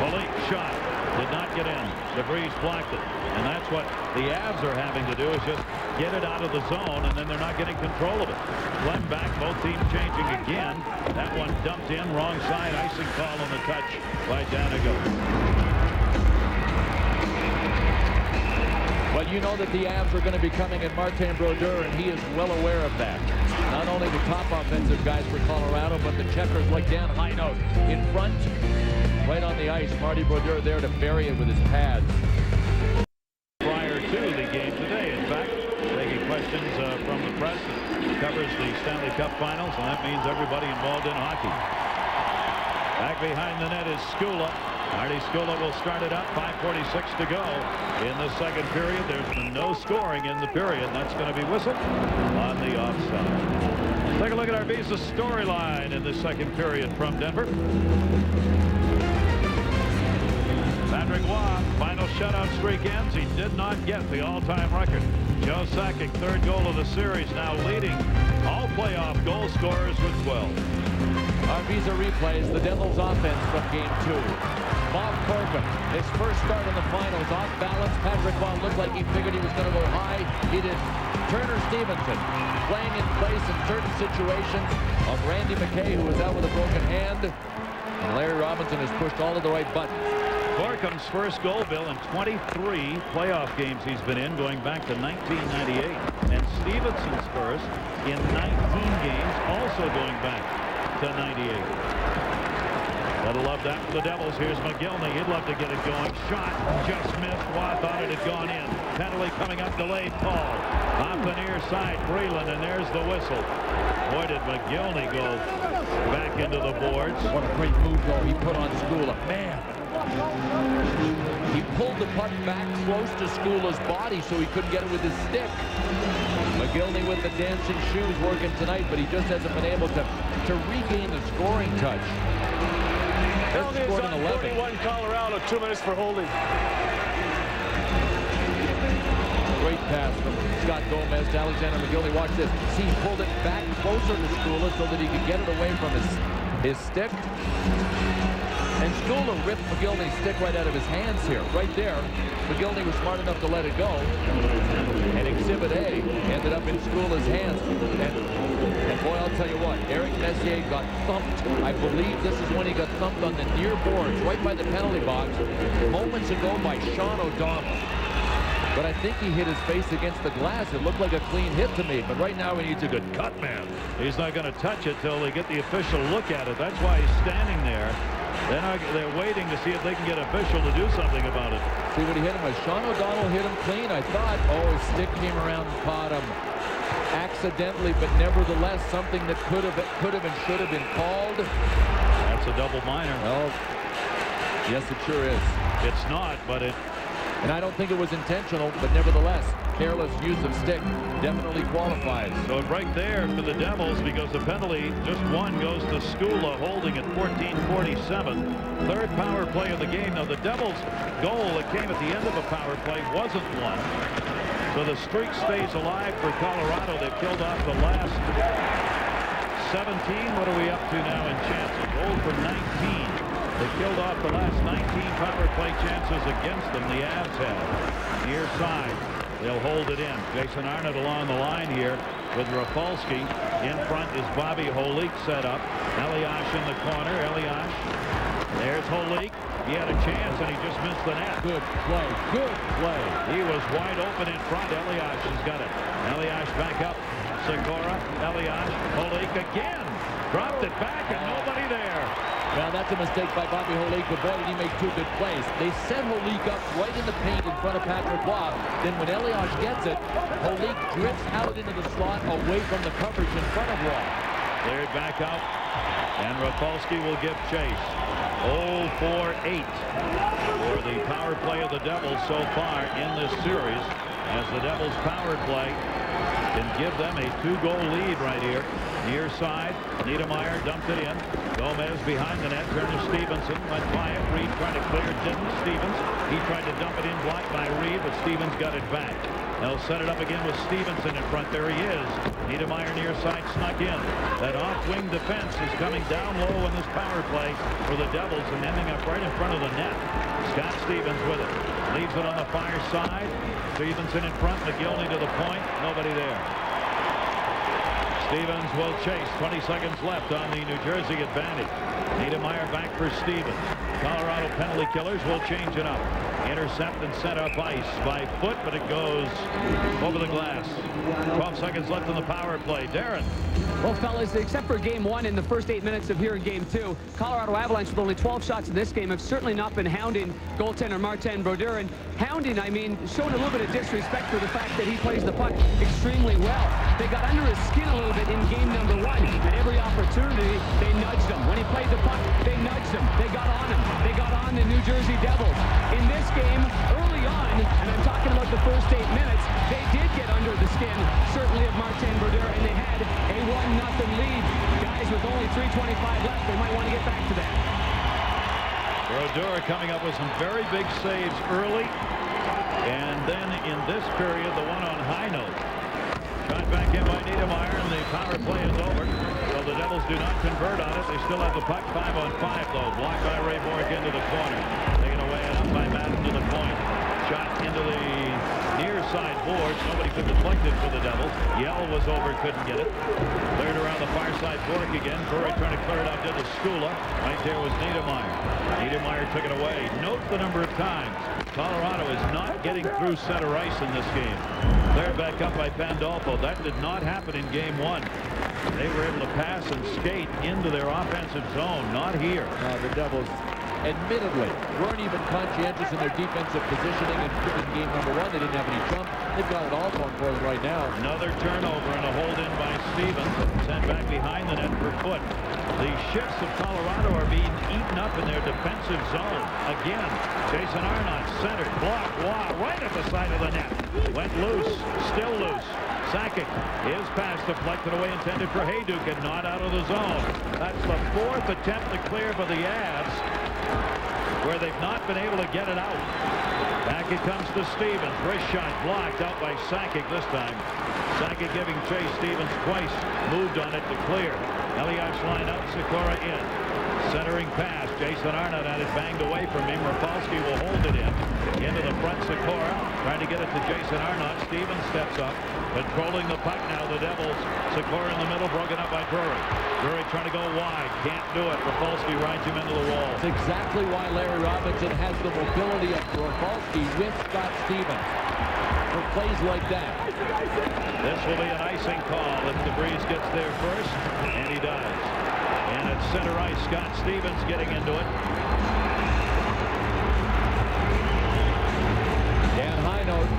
Olik shot. Did not get in. DeVries blocked it. And that's what the Avs are having to do, is just get it out of the zone, and then they're not getting control of it. Glenn back, both teams changing again. That one dumped in, wrong side, icing call on the touch by Danigo. Well, you know that the Avs are going to be coming at Martin Brodeur, and he is well aware of that. Not only the top offensive guys for Colorado, but the checkers like Dan Hinote in front, right on the ice. Marty Brodeur there to bury it with his pads. Prior to the game today, in fact, taking questions from the press that covers the Stanley Cup Finals, and that means everybody involved in hockey. Back behind the net is Skula. Artie Skula will start it up. 5:46 to go in the second period. There's been no scoring in the period. That's going to be whistled on the offside. Take a look at our Visa storyline in the second period from Denver. Patrick Roy, final shutout streak ends. He did not get the all-time record. Joe Sakic, third goal of the series, now leading all playoff goal scorers with 12. Our Visa replays the Devils offense from game 2. Bob Corcoran, his first start in the finals, off balance. Patrick Roy looked like he figured he was going to go high. He did. Turner Stevenson playing in place in certain situations of Randy McKay, who was out with a broken hand. And Larry Robinson has pushed all of the right buttons. Corcoran's first goal, Bill, in 23 playoff games he's been in, going back to 1998. And Stevenson's first in 19 games, also going back to 98. Gotta love that for the Devils. Here's McGillney. He'd love to get it going. Shot just missed. Waugh thought it had gone in. Penalty coming up, delayed call. Off the near side, Breland, and there's the whistle. Boy, did McGillney go back into the boards. What a great move, though, he put on Skula. Man. He pulled the puck back close to Skula's body so he couldn't get it with his stick. McGillney with the dancing shoes working tonight, but he just hasn't been able to regain the scoring touch. Penalty is on 41 Colorado, 2 minutes for holding. Great pass from Scott Gomez to Alexander McGillney. Watch this. See, he pulled it back closer to Skula so that he could get it away from his stick. And Skula ripped McGillney's stick right out of his hands here. Right there, McGillney was smart enough to let it go. And Exhibit A ended up in Skula's hands. And boy, I'll tell you what, Eric Messier got thumped. I believe this is when he got thumped on the near boards, right by the penalty box, moments ago by Sean O'Donnell. But I think he hit his face against the glass. It looked like a clean hit to me. But right now he needs a good cut, man. He's not going to touch it till they get the official look at it. That's why he's standing there. They're waiting to see if they can get official to do something about it. See what he hit him with? Sean O'Donnell hit him clean. I thought, oh, his stick came around and caught him accidentally, but nevertheless something that could have and should have been called. That's a double minor. Well, yes, it sure is. It's not, but it. And I don't think it was intentional, but nevertheless, careless use of stick definitely qualifies. So right there for the Devils, because the penalty, just one, goes to Skula, holding at 14:47. Third power play of the game. Now, the Devils' goal that came at the end of a power play wasn't one. So the streak stays alive for Colorado. They've killed off the last 17. What are we up to now in chances? Goal for 19. They killed off the last 19 power play chances against them. The Avs have. Near side. They'll hold it in. Jason Arnott along the line here. with Rafalski. In front is Bobby Holik set up. Elias in the corner. Elias. There's Holik. He had a chance and he just missed the net. Good play. Good play. He was wide open in front. Elias has got it. Elias back up. Segura. Elias. Holik again. Dropped it back and nobody there. Well, that's a mistake by Bobby Holik, but boy, did he make two good plays. They set Holik up right in the paint in front of Patrick Roy. Then when Elias gets it, Holik drifts out into the slot away from the coverage in front of Roy. Cleared back out, and Rafalski will give chase. 0-for-8 for the power play of the Devils so far in this series, as the Devils' power play can give them a 2-goal lead right here. Near side, Niedermeyer dumped it in. Gomez behind the net. Turner Stevenson went by it. Reed trying to clear it. Didn't. Stevens. He tried to dump it in, blocked by Reed, but Stevens got it back. They'll set it up again with Stevenson in front. There he is. Niedermeyer near side snuck in. That off-wing defense is coming down low in this power play for the Devils and ending up right in front of the net. Scott Stevens with it. Leaves it on the far side. Stevenson in front. McGillney to the point. Nobody there. Stevens will chase. 20 seconds left on the New Jersey advantage. Niedermeyer back for Stevens. Colorado penalty killers will change it up. Intercept and set up ice by foot, but it goes over the glass. 12 seconds left in the power play. Darren. Well, fellas, except for game one in the first 8 minutes of here in game two, Colorado Avalanche with only 12 shots in this game have certainly not been hounding goaltender Martin Brodeur. And hounding, I mean, showing a little bit of disrespect for the fact that he plays the puck extremely well. They got under his skin a little bit in game number one. At every opportunity, they nudged him. When he played the puck, they nudged him. They got on him. They got on the New Jersey Devils. In this game, early on, and I'm talking about the first 8 minutes, they did get under the skin, certainly, of Martin Brodeur, and they had a 1-0 lead. Guys, with only 3:25 left, they might want to get back to that. Brodeur coming up with some very big saves early, and then in this period, the one on high note. Shot back in by Niedermeyer, and the power play is over. So the Devils do not convert on it. They still have the puck 5-on-5, though. Blocked by Ray Bork into the corner. Taken away and up by Madden to the point. Shot into the near side boards. Nobody could deflect it for the Devils. Yell was over, couldn't get it. Cleared around the far side, Bork again. Burry trying to clear it out to the Skula. Right there was Niedermeyer. Niedermeyer took it away. Note the number of times Colorado is not getting through center ice in this game. Cleared back up by Pandolfo. That did not happen in game one. They were able to pass and skate into their offensive zone. Not here. The Devils, admittedly, weren't even conscientious in their defensive positioning in game number one. They didn't have any jump. They've got it all going for them right now. Another turnover and a hold in by Stevens. Sent back behind the net for Foot. The shifts of Colorado are being eaten up in their defensive zone. Again, Jason Arnott centered, blocked, right at the side of the net. Went loose, still loose. Sakic, his pass deflected away, intended for Hayduk, and not out of the zone. That's the fourth attempt to clear for the Avs, where they've not been able to get it out. Back it comes to Stevens. Wrist shot blocked out by Sakic this time. Sakic giving chase. Stevens twice moved on it to clear. Elias line out, Sikora in. Centering pass. Jason Arnott had it banged away from him. Rafalski will hold it in. Into the front, Sikora trying to get it to Jason Arnott. Stevens steps up. Controlling the puck now, the Devils. Sikora in the middle, broken up by Drury. Drury trying to go wide. Can't do it. Rafalski rides him into the wall. That's exactly why Larry Robinson has the mobility of Rafalski with Scott Stevens. For plays like that. This will be an icing call if DeBreeze gets there first, and he does. And at center ice, Scott Stevens getting into it. Dan Hinote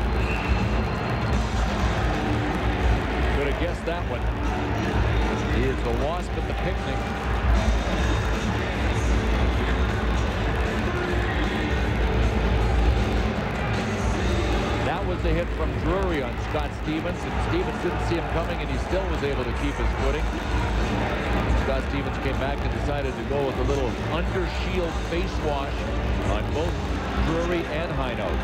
could have guessed that one. He is the wasp at the picnic. That was the hit from Drury on Scott Stevens, and Stevens didn't see him coming, and he still was able to keep his footing. Scott Stevens came back and decided to go with a little under-shield face wash on both Drury and Hinote.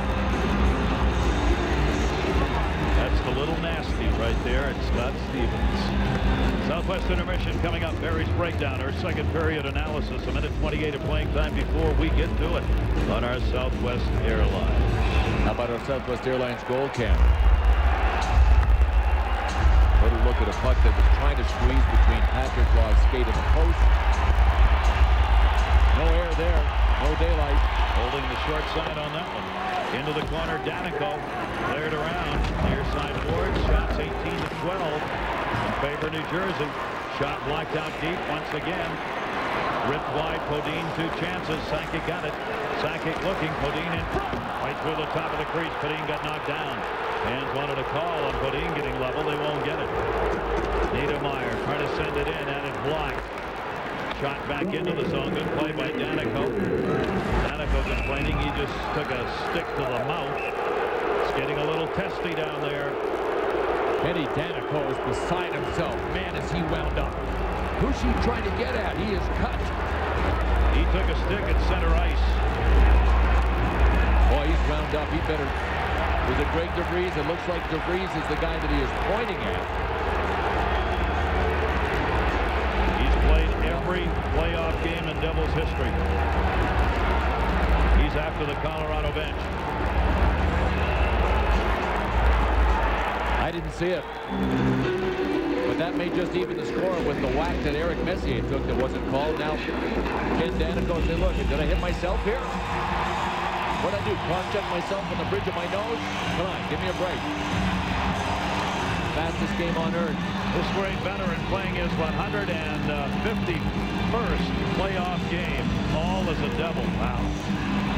That's the little nasty right there at Scott Stevens. Southwest intermission coming up. Barry's breakdown, our second period analysis. A minute 28 of playing time before we get to it on our Southwest Airlines. How about our Southwest Airlines goal cam? Little look look at a puck that was trying to squeeze between Patrick Roy's skate and the post. No air there. No daylight. Holding the short side on that one. Into the corner, Danico. Cleared around. Near side board. Shots 18-12. In favor of New Jersey. Shot blocked out deep once again. Ripped wide. Podine, 2 chances. Sakic got it. Sakic looking. Podine in front. Right through the top of the crease. Podine got knocked down. Fans wanted a call on Podine getting level. They won't get it. Niedermeyer trying to send it in. And it's blocked. Shot back into the zone. Good play by Danico. Danico complaining he just took a stick to the mouth. It's getting a little testy down there. Kenny Danico is beside himself. Man, is he wound up. Who's he trying to get at? He is cut. He took a stick at center ice. Boy, he's wound up. He better. Was it Greg DeVries? It looks like DeVries is the guy that he is pointing at. Every playoff game in Devils history. He's after the Colorado bench. I didn't see it. But that may just even the score with the whack that Eric Messier took that wasn't called. Now, Ken Danico said, look, did I hit myself here? What'd I do? Cross-check myself on the bridge of my nose? Come on, give me a break. Fastest game on earth. This great veteran playing his 151st playoff game, all as a Devil. Wow.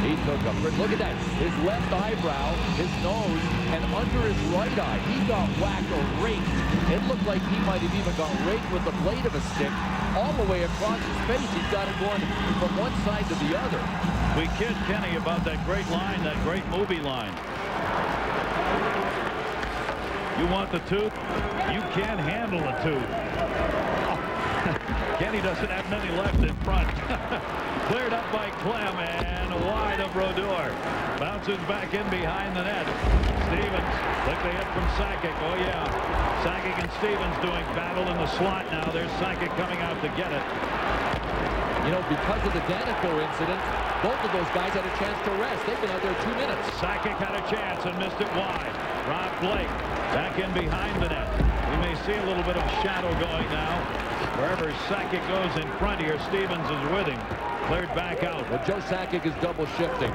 He took a look at that. His left eyebrow, his nose, and under his right eye. He got whacked or raked. It looked like he might have even got raked with the blade of a stick all the way across his face. He's got it going from one side to the other. We kid Kenny about that great line, that great movie line. You want the tooth? You can't handle a tooth. Oh. Kenny doesn't have many left in front. Cleared up by Clem and wide of Brodeur. Bounces back in behind the net. Stevens, look the hit from Sakic. Oh yeah. Sakic and Stevens doing battle in the slot now. There's Sakic coming out to get it. You know, because of the Danico incident, both of those guys had a chance to rest. They've been out there 2 minutes. Sakic had a chance and missed it wide. Rob Blake back in behind the net. We may see a little bit of shadow going now. Wherever Sakic goes in front here, Stevens is with him. Cleared back out. But Joe Sakic is double shifting.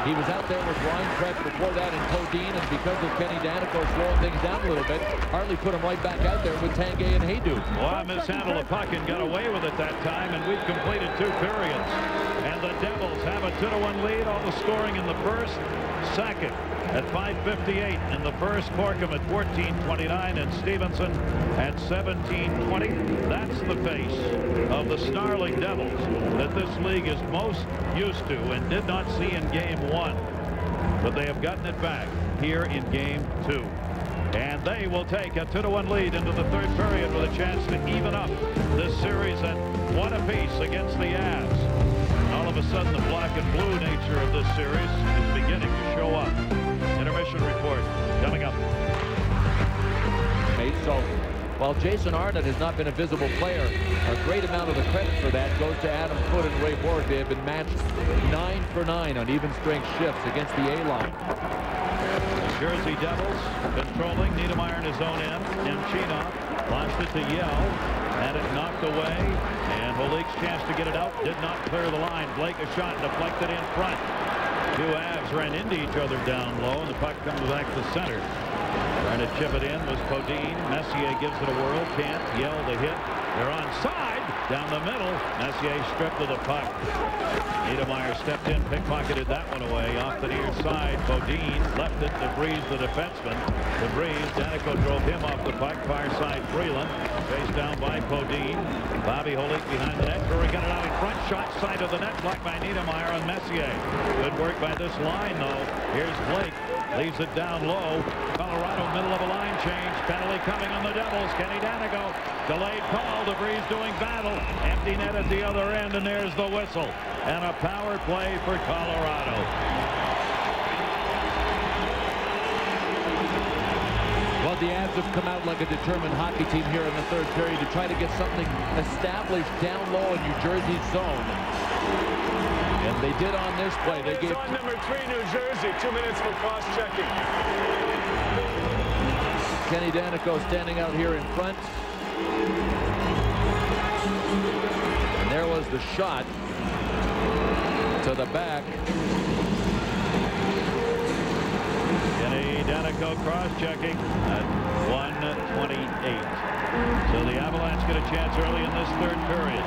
He was out there with Ryan Krebs before that in Podine, and because of Kenny Danico slowing things down a little bit, Harley put him right back out there with Tanguay and Haydu. Well, mishandled the puck and got away with it that time, and we've completed 2 periods. And the Devils have a 2-1 lead. All the scoring in the first. Sakic at 5:58 in the first. Corkum at 14:29 and Stevenson at 17:20. That's the face of the snarling Devils that this league is most used to and did not see in game 1. But they have gotten it back here in game 2. And they will take a 2-1 lead into the 3rd period with a chance to even up this series at 1 apiece against the Avs. All of a sudden, the black and blue nature of this series is beginning to show up. Intermission report coming up. So, while Jason Arnott has not been a visible player, a great amount of the credit for that goes to Adam Foote and Ray Borg. They have been matched 9 for 9 on even strength shifts against the A-line. Jersey Devils controlling. Niedermeyer in his own end. Nemchinov lost it to Yell. Had it knocked away. And Holik's chance to get it out did not clear the line. Blake a shot deflected in front. 2 Avs ran into each other down low, and the puck comes back to center. Trying to chip it in was Podine. Messier gives it a whirl. Can't. Yell the hit. They're onside. Down the middle. Messier stripped of the puck. Niedermeyer stepped in, pickpocketed that one away. Off the near side. Podine left it. DeVries, the defenseman. DeVries, Danico drove him off the puck. Far side, Freeland. Chased down by Podine. Bobby Holik behind the net. Drury got it out in front. Shot side of the net. Blocked by Niedermeyer on Messier. Good work by this line, though. Here's Blake. Leaves it down low. Colorado, middle of a line change. Penalty coming on the Devils. Kenny Danico. Delayed call. DeVries doing battle. Empty net at the other end, and there's the whistle. And a power play for Colorado. Well, the Avs have come out like a determined hockey team here in the 3rd period to try to get something established down low in New Jersey's zone. And they did on this play. They gave on number 3, New Jersey. 2 minutes for cross-checking. Kenny Danico standing out here in front. And there was the shot to the back. Kenny Danico cross-checking at 1:28. So the Avalanche get a chance early in this third period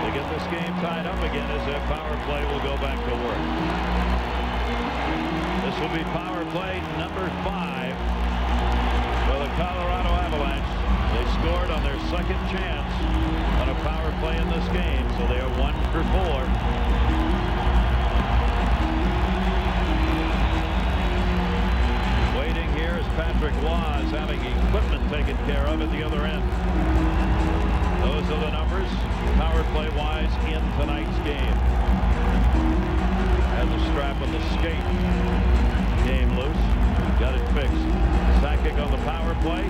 to get this game tied up again as their power play will go back to work. This will be power play number 5 for the Colorado Avalanche. They scored on their second chance on a power play in this game, so they are 1 for 4. Waiting here is Patrick Roy having equipment taken care of at the other end. Those are the numbers power play wise in tonight's game. Had the strap on the skate came loose. Got it fixed. Sakic on the power play.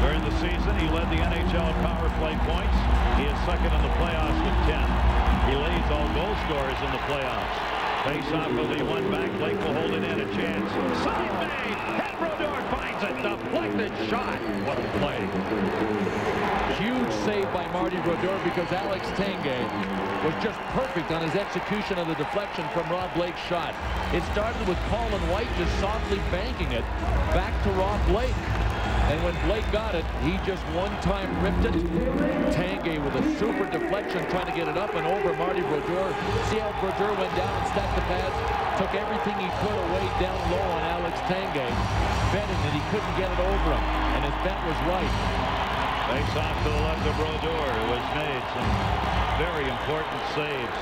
During the season, he led the NHL power play points. He is second in the playoffs with 10. He leads all goal scorers in the playoffs. Face-off will be won back. Blake will hold it in. A chance. Side made. And Brodeur finds it. Deflected shot. What a play. Huge save by Marty Brodeur because Alex Tanguay was just perfect on his execution of the deflection from Rob Blake's shot. It started with Colin White just softly banking it back to Rob Blake. And when Blake got it, he just one-time ripped it. Tanguay with a super deflection trying to get it up and over Marty Brodeur. See how Brodeur went down and stacked the pads? Took everything he could away down low on Alex Tanguay. Betting that he couldn't get it over him. And his bet was right. Face off to the left of Brodeur, who has made some very important saves.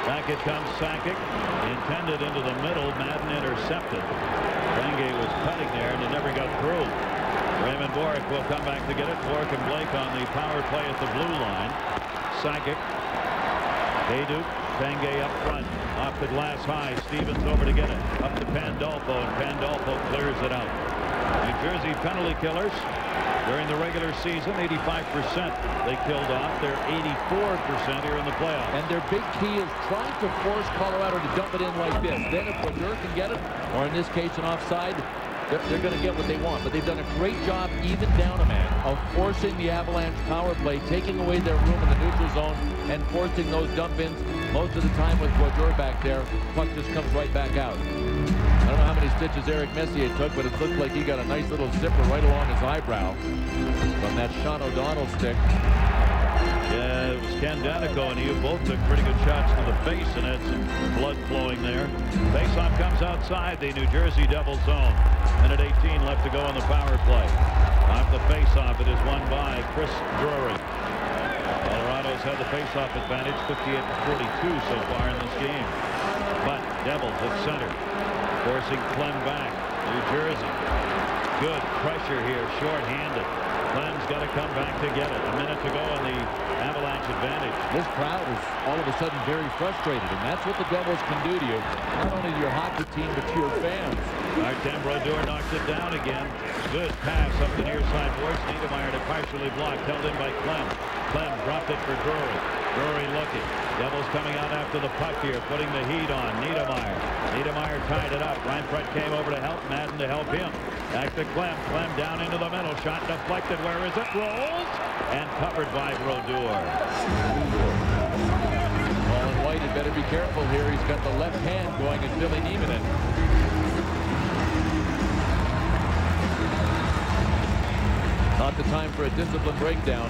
Back it comes Sakic. Intended into the middle. Madden intercepted. Tanguay was cutting there and it never got through. Raymond Bourque will come back to get it. Bourque and Blake on the power play at the blue line. Sakic. Hayduke. Tanguay up front. Off the glass high. Stevens over to get it. Up to Pandolfo, and Pandolfo clears it out. New Jersey penalty killers. During the regular season, 85% they killed off. They're 84% here in the playoffs. And their big key is trying to force Colorado to dump it in like this. Then if Brodeur can get it, or in this case an offside, they're going to get what they want. But they've done a great job, even down a man, of forcing the Avalanche power play, taking away their room in the neutral zone, and forcing those dump-ins. Most of the time with Brodeur back there, puck just comes right back out. I don't know how many stitches Eric Messier took, but it looked like he got a nice little zipper right along his eyebrow from that Sean O'Donnell stick. Yeah, it was Ken Danico and he both took pretty good shots to the face and had some blood flowing there. Faceoff comes outside the New Jersey Devils zone. Minute 18 left to go on the power play. Off the faceoff, it is won by Chris Drury. Colorado's had the faceoff advantage, 58-42 so far in this game. But Devils at center, forcing Clem back. New Jersey, good pressure here, short-handed. Clem's got to come back to get it. A minute to go on the Avalanche advantage. This crowd is all of a sudden very frustrated, and that's what the Devils can do to you. Not only to your hockey team, but to your fans. Martin Brodeur knocks it down again. Good pass up the near side boards. Niedermeyer to partially blocked, held in by Clem. Clem dropped it for Drury. Drury looking. Devils coming out after the puck here, putting the heat on Niedermeyer. Niedermeyer tied it up. Reinfeldt came over to help Madden to help him. Back to Clem. Clem down into the middle. Shot deflected. Where is it? Rolls. And covered by Brodeur. Colin White had better be careful here. He's got the left hand going at Billy Nieminen. Not the time for a discipline breakdown.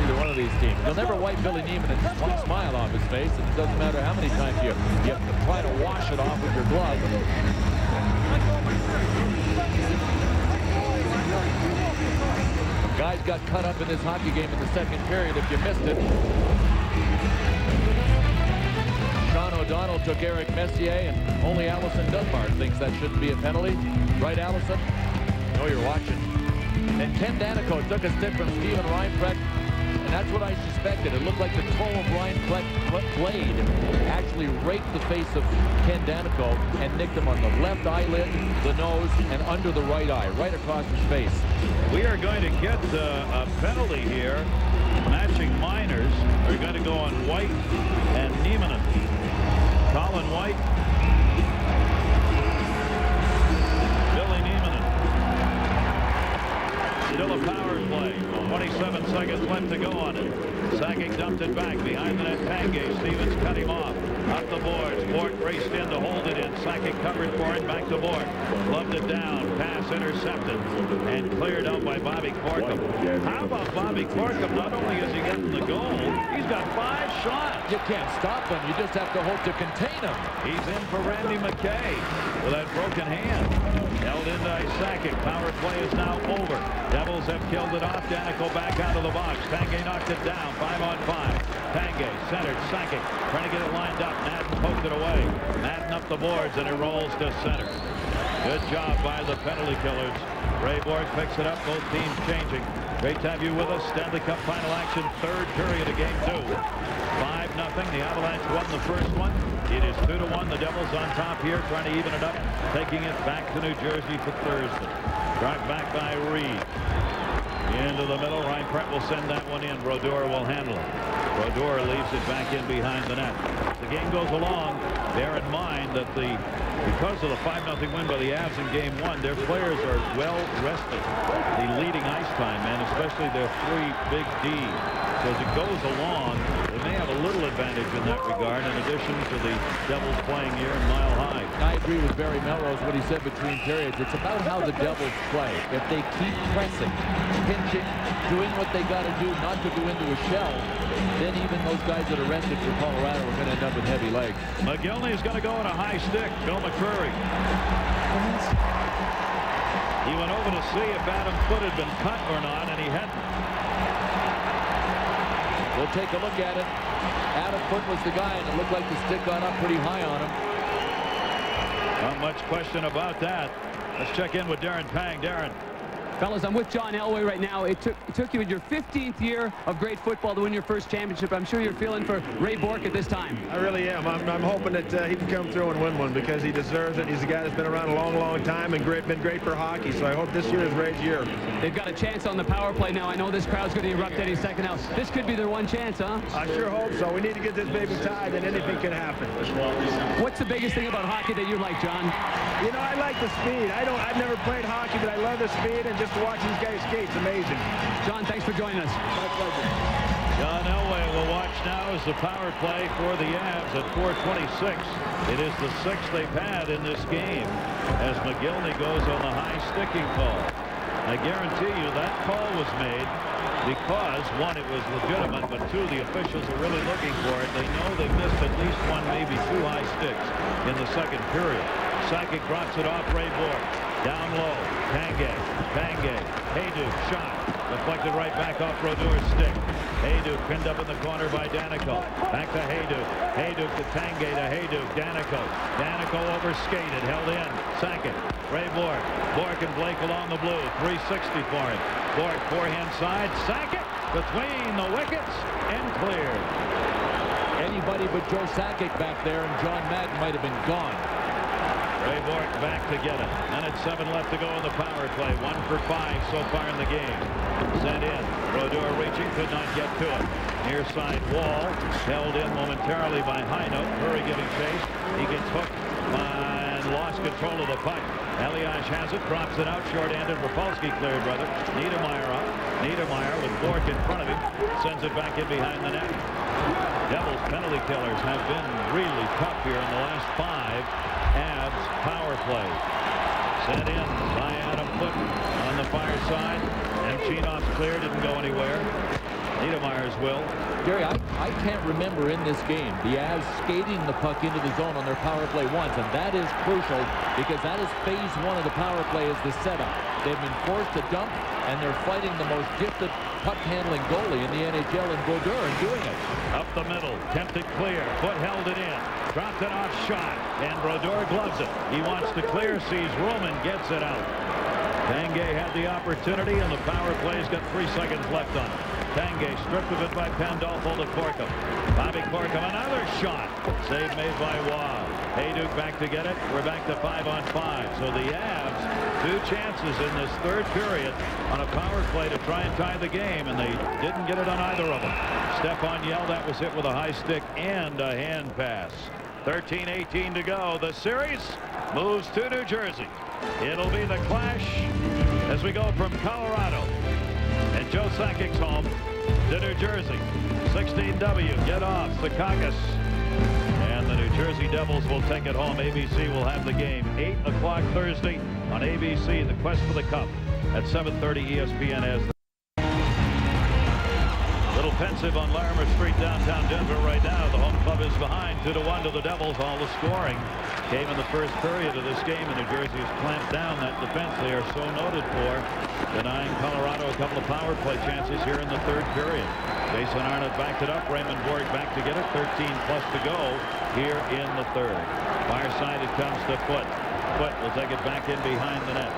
Either one of these teams. They'll never wipe Billy Nieminen one smile off his face, and it doesn't matter how many times you try to wash it off with your glove. Guys got cut up in this hockey game in the second period if you missed it. Sean O'Donnell took Eric Messier, and only Allison Dunbar thinks that shouldn't be a penalty. Right, Allison? I know you're watching. And Ken Danico took a stick from Steven Reinfeldt, and that's what I suspected. It looked like the toe of Reinfeldt's blade actually raked the face of Ken Danico and nicked him on the left eyelid, the nose, and under the right eye, right across his face. We are going to get a penalty here. Matching minors are going to go on White and Nieminen. Colin White. Billy Nieminen. Still a power play. 27 seconds left to go on it. Sakic dumped it back behind the net. Tanguay. Stevens cut him off. Up the boards. Bork raced in to hold it in. Sakic covered for it. Back to Bork. Gloved it down. Pass intercepted and cleared out by Bobby Corkum. How about Bobby Corkum? Not only is he getting the goal, he's got 5 shots. You can't stop him. You just have to hope to contain him. He's in for Randy McKay with that broken hand. Held in by Sakic. Power play is now over. Devils have killed it off. Danico back out of the box. Tanguay knocked it down. 5-on-5. Tanguay centered. Sakic trying to get it lined up. Madden poked it away. Madden up the boards and it rolls to center. Good job by the penalty killers. Ray Borg picks it up. Both teams changing. Great to have you with us. Stanley Cup final action. 3rd period of game 2. 5-0. The Avalanche won the first one. It is 2-1. The Devils on top here, trying to even it up, taking it back to New Jersey for Thursday. Drive back by Reed. Into the middle. Ryan Pratt will send that one in. Brodeur will handle it. Brodeur leaves it back in behind the net. The game goes along. Bear in mind that because of the 5-0 win by the Avs in game 1, their players are well rested. The leading ice time, and especially their 3 big Ds. So as it goes along, they may have a little advantage in that regard, in addition to the Devils playing here in Mile High. I agree with Barry Melrose, what he said between periods. It's about how the Devils play. If they keep pressing, pinching, doing what they got to do not to go into a shell, then even those guys that are rested for Colorado are going to end up with heavy legs. McGillney is going to go on a high stick. Bill McCreary. He went over to see if Adam Foote had been cut or not, and he hadn't. We'll take a look at it. Adam Foote was the guy, and it looked like the stick got up pretty high on him. Not much question about that. Let's check in with Darren Pang. Darren. Fellas, I'm with John Elway right now. It took you in your 15th year of great football to win your first championship. I'm sure you're feeling for Ray Bork at this time. I really am. I'm hoping that he can come through and win one because he deserves it. He's a guy that's been around a long, long time and been great for hockey. So I hope this year is Ray's year. They've got a chance on the power play now. I know this crowd's going to erupt any second now. This could be their one chance, huh? I sure hope so. We need to get this baby tied, and anything can happen. What's the biggest thing about hockey that you like, John? You know, I like the speed. I've never played hockey, but I love the speed, and just to watch these guys skate, it's amazing. John, thanks for joining us. My pleasure. John Elway will watch now as the power play for the Avs at 4:26. It is the 6th they've had in this game as McGillney goes on the high sticking call. I guarantee you that call was made because, 1, it was legitimate, but 2, the officials are really looking for it. They know they missed at least 1, maybe 2 high sticks in the 2nd period. Sakic drops it off Ray Bork. Down low. Tanguay. Hayduk shot. Deflected right back off Brodeur's stick. Hayduk pinned up in the corner by Danico. Back to Hayduk. Hayduk to Tanguay to Hayduk. Danico overskated. Held in. Sakic. Ray Bork. Bork and Blake along the blue. 360 for him. Bork forehand side. Sakic between the wickets and cleared. Anybody but Joe Sakic back there, and John Madden might have been gone. Ray Bork back to get it. Minute 7 left to go in the power play. 1 for 5 so far in the game. Sent in. Brodeur reaching, could not get to it. Near side wall. Held in momentarily by Heinold. Curry giving chase. He gets hooked and lost control of the puck. Elias has it, drops it out, short-handed. Rapolsky cleared, brother. Niedermeyer up. Niedermeyer with Bork in front of him. Sends it back in behind the net. Devils penalty killers have been really tough here in the last 5. Avs power play. Sent in by Adam Foote on the fire side. And Chinoff's clear, didn't go anywhere. Niedermeyer's will. Gary, I can't remember in this game the Avs skating the puck into the zone on their power play once, and that is crucial because that is phase 1 of the power play, is the setup. They've been forced to dump, and they're fighting the most gifted puck-handling goalie in the NHL in Brodeur and doing it. Up the middle, tempted clear. Foote held it in. Dropped it off shot, and Brodeur gloves it. He wants to clear, sees room, and gets it out. Tanguay had the opportunity, and the power play's got 3 seconds left on it. Tanguay stripped of it by Pandolfo to Corkum. Bobby Corkum, another shot. Save made by Waugh. Hayduk back to get it. We're back to 5-on-5. So the Avs, 2 chances in this 3rd period on a power play to try and tie the game, and they didn't get it on either of them. Stephon Yell, that was hit with a high stick and a hand pass. 13:18 to go. The series moves to New Jersey. It'll be the clash as we go from Colorado And Joe Sakic's home to New Jersey. 16W, get off, Secaucus. And the New Jersey Devils will take it home. ABC will have the game 8 o'clock Thursday on ABC, the quest for the cup at 7:30 ESPN as the little pensive on Larimer Street, downtown Denver right now. The home club is behind 2-1 to the Devils. All the scoring came in the first period of this game, and New Jersey has clamped down that defense they are so noted for, denying Colorado a couple of power play chances here in the third period. Jason Arnott backed it up. Raymond Borg back to get it. 13 plus to go here in the third. Far side it comes to Foote. Foote will take it back in behind the net.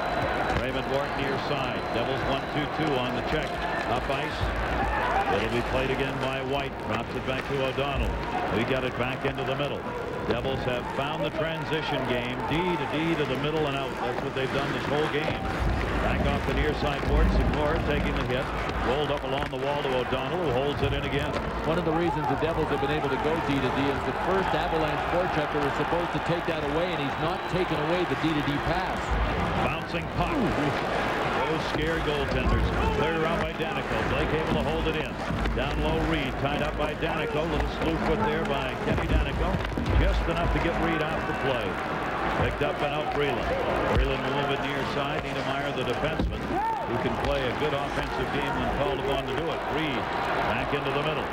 Raymond Borg near side. Devils 1-2-2 on the check. Up ice. It'll be played again by White. Drops it back to O'Donnell. We got it back into the middle. Devils have found the transition game. D to the middle and out. That's what they've done this whole game. Back off the near side board. Secor taking the hit. Rolled up along the wall to O'Donnell, who holds it in again. One of the reasons the Devils have been able to go D to D is the first Avalanche forechecker was supposed to take that away, and he's not taking away the D to D pass. Bouncing puck. Those scared goaltenders. Cleared around by Danico. Blake able to hold it in. Down low, Reed tied up by Danico. Little slew foot there by Kenny Danico. Just enough to get Reed off the play. Picked up and out Breland. Breland a little bit near side. Niedermeyer, the defenseman, who can play a good offensive game when called upon to do it. Reed back into the middle.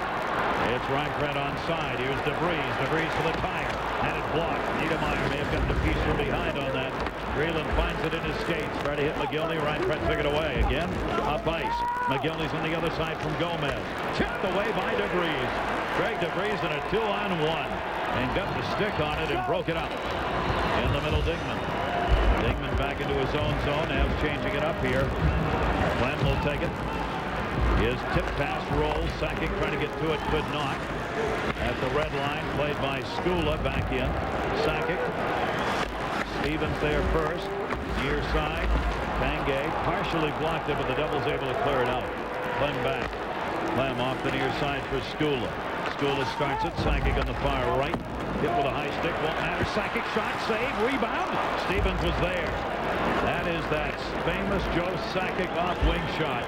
It's Reinfeldt on side. Here's DeVries. DeVries for the tire. Had it blocked. Niedermeyer may have gotten a piece from behind on that. Breland finds it in his skates. Try to hit McGillney. Reinfeldt took it away. Again, up ice. McGillney's on the other side from Gomez. Tipped away by DeVries. Greg DeVries in a 2-on-1. And got the stick on it and broke it up. In the middle, Dingman. Dingman back into his own zone. Avs changing it up here. Clem will take it. His tip pass rolls. Sakic trying to get to it, could not. At the red line, played by Skula, back in. Sakic. Stevens there first. Near side. Tanguay partially blocked it, but the Devils able to clear it out. Clem back. Clem off the near side for Skula. Skula starts it. Sakic on the far right. Hit with a high stick. Won't matter. Sakic shot. Save. Rebound. Stevens was there. That is that famous Joe Sakic off-wing shot.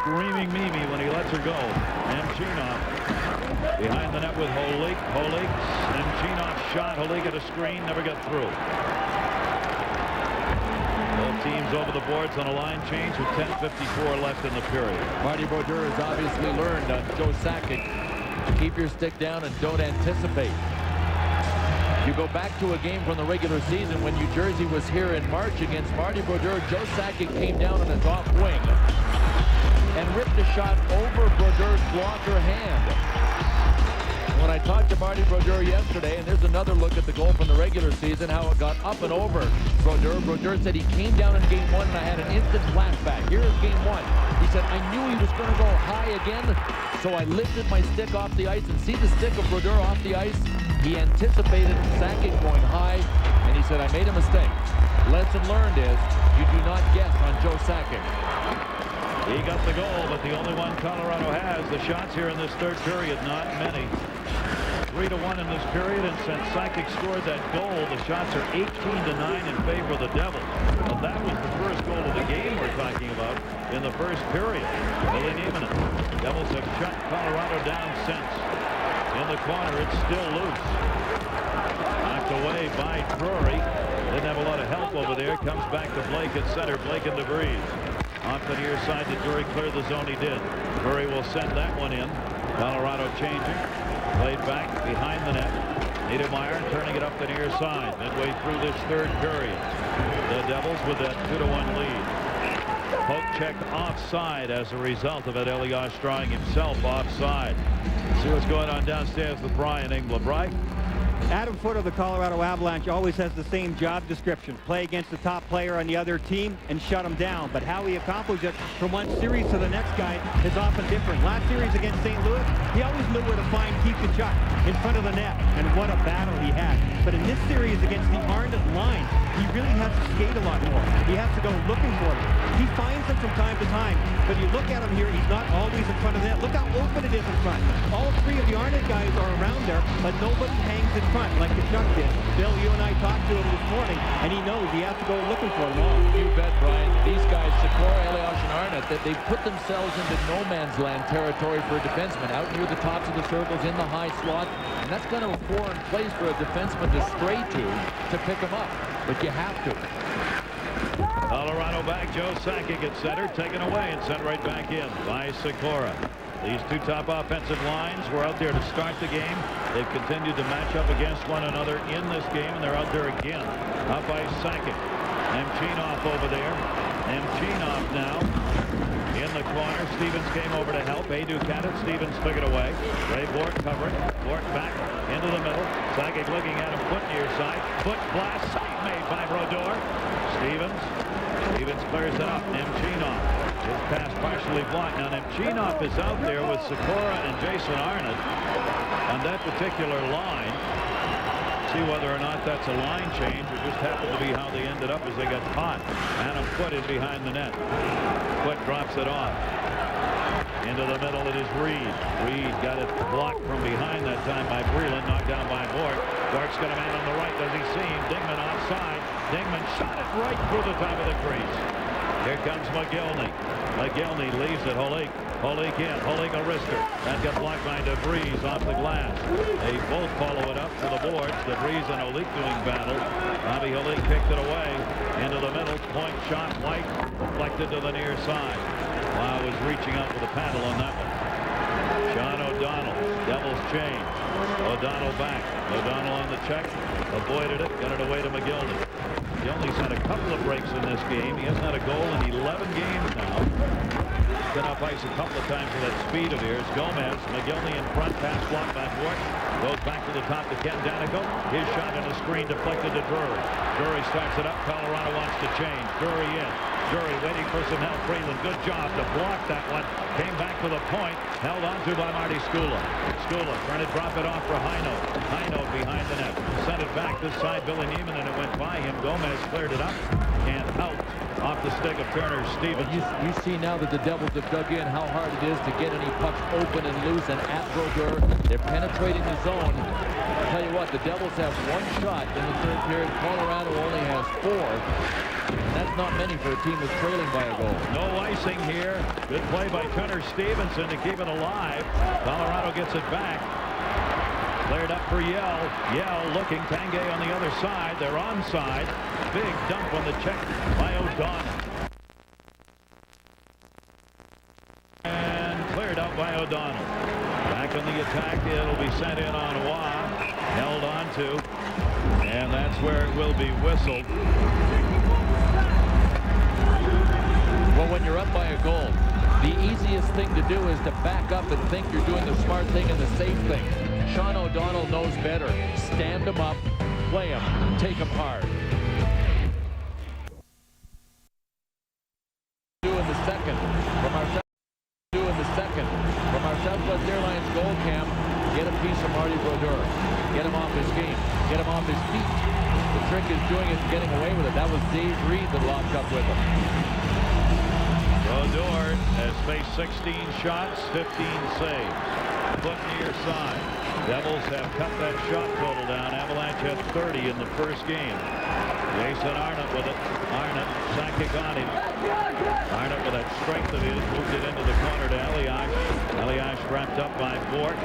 Screaming Mimi when he lets her go. Nemchinov behind the net with Holik. Holik. Nemchinov shot. Holik at a screen. Never got through. Both teams over the boards on a line change with 10:54 left in the period. Marty Brodeur has obviously learned on Joe Sakic to keep your stick down and don't anticipate. You go back to a game from the regular season when New Jersey was here in March against Marty Brodeur. Joe Sakic came down on his off wing and ripped a shot over Brodeur's blocker hand. When I talked to Marty Brodeur yesterday, and there's another look at the goal from the regular season, how it got up and over Brodeur. Brodeur said he came down in game one and I had an instant flashback. Here's game one. He said, I knew he was going to go high again, so I lifted my stick off the ice and see the stick of Brodeur off the ice. He anticipated Sakic going high, and he said, I made a mistake. Lesson learned is you do not guess on Joe Sakic. He got the goal, but the only one Colorado has. The shots here in this third period, not many. 3-1 in this period, and since Sakic scored that goal, the shots are 18-9 in favor of the Devils. Well, that was the first goal of the game we're talking about in the first period. Billy Nieminen. Devils have shut Colorado down since. In the corner, it's still loose. Knocked away by Drury. Didn't have a lot of help over there. Comes back to Blake at center. Blake and DeVries. Off the near side to Drury. Clear the zone. He did. Drury will send that one in. Colorado changing. Played back behind the net. Niedermeyer turning it up the near side. Midway through this third period. The Devils with that 2-1 lead. Poke checked offside as a result of it. Elias drawing himself offside. See what's going on downstairs with Brian Engblom. Brian? Adam Foote of the Colorado Avalanche always has the same job description. Play against the top player on the other team and shut him down. But how he accomplishes it from one series to the next guy is often different. Last series against St. Louis, he always knew where to find Keith Tkachuk in front of the net. And what a battle he had. But in this series against the Arnott line, he really has to skate a lot more. He has to go looking for them. He finds them from time to time. But you look at him here, he's not always in front of the net. Look how open it is in front. All three of the Arnott guys are around there, but nobody hangs in front like Kachuk did. Bill, you and I talked to him this morning, and he knows he has to go looking for them all. You bet, Brian. These guys, Sikora, Elias, and Arnott, that they've put themselves into no man's land territory for a defenseman, out near the tops of the circles, in the high slot, and that's kind of a foreign place for a defenseman to stray to pick them up. But you have to. Colorado back. Joe Sakic at center, taken away and sent right back in by Sikora. These two top offensive lines were out there to start the game. They've continued to match up against one another in this game, and they're out there again. Up by Sakic. Nemchinov over there. Nemchinov now in the corner. Stevens came over to help. Adu got it. Stevens took it away. Ray Bourque covering. Bourque back into the middle. Sakic looking at him. Foot near side. Foot blast. Save made by Brodeur. Stevens clears it up. Nemchinov. His pass partially blocked. Now Nemchinov is out there with Sikora and Jason Arnott on that particular line. See whether or not that's a line change. It just happened to be how they ended up as they got caught. Adam Foote in behind the net. Foote drops it off. Into the middle it is Reed. Reed got it blocked from behind that time by Breland. Knocked down by Bourque. Bourque's got a man on the right. Does he see him? Dingman offside. Dingman shot it right through the top of the crease. Here comes McGillney. McGillney leaves it. Holik in. Holik a wrister. That got blocked by DeVries off the glass. They both follow it up to the boards. DeVries and Holik doing battle. Bobby Holik kicked it away into the middle. Point shot. White deflected to the near side. Wow was reaching out with a paddle on that one. Sean O'Donnell. Devils change. O'Donnell back. O'Donnell on the check. Avoided it. Got it away to McGillney. McGillney's had a couple of breaks in this game. He hasn't had a goal in 11 games now. Been off ice a couple of times with that speed of his. Gomez. McGillney in front. Pass blocked by Bourque. Goes back to the top to Ken Danico. His shot in the screen deflected to Drury. Drury starts it up. Colorado wants to change. Drury in. Drury waiting for some help. Breland, good job to block that one. Came back to the point. Held on to by Marty Skula. Skula trying to drop it off for Heino. Heino behind the net. Sent it back this side. Billy Neiman, and it went by him. Gomez cleared it up and out off the stick of Turner Stevens. You see now that the Devils have dug in how hard it is to get any pucks open and loose, and at Brodeur, they're penetrating the zone. I'll tell you what, the Devils have one shot in the third period. Colorado only has 4. And that's not many for a team that's trailing by a goal. No icing here. Good play by Turner Stevenson to keep it alive. Colorado gets it back. Cleared up for Yell. Yell looking. Tanguay on the other side. They're onside. Big dump on the check by O'Donnell. And cleared out by O'Donnell. Back on the attack. It'll be sent in on Waugh. Held on to. And that's where it will be whistled. Well, when you're up by a goal, the easiest thing to do is to back up and think you're doing the smart thing and the safe thing. Sean O'Donnell knows better. Stand him up, play him, take him hard. In the second from our Southwest Airlines goal cam, get a piece of Marty Brodeur. Get him off his game. Get him off his feet. The trick is doing it and getting away with it. That was Dave Reed that locked up with him. Brodeur has faced 16 shots, 15 saves. Foot near side. Devils have cut that shot total down. Avalanche had 30 in the first game. Jason Arnott with it. Arnott, Sakic on him. Arnott with that strength of his moved it into the corner to Elias. Elias wrapped up by Bourque.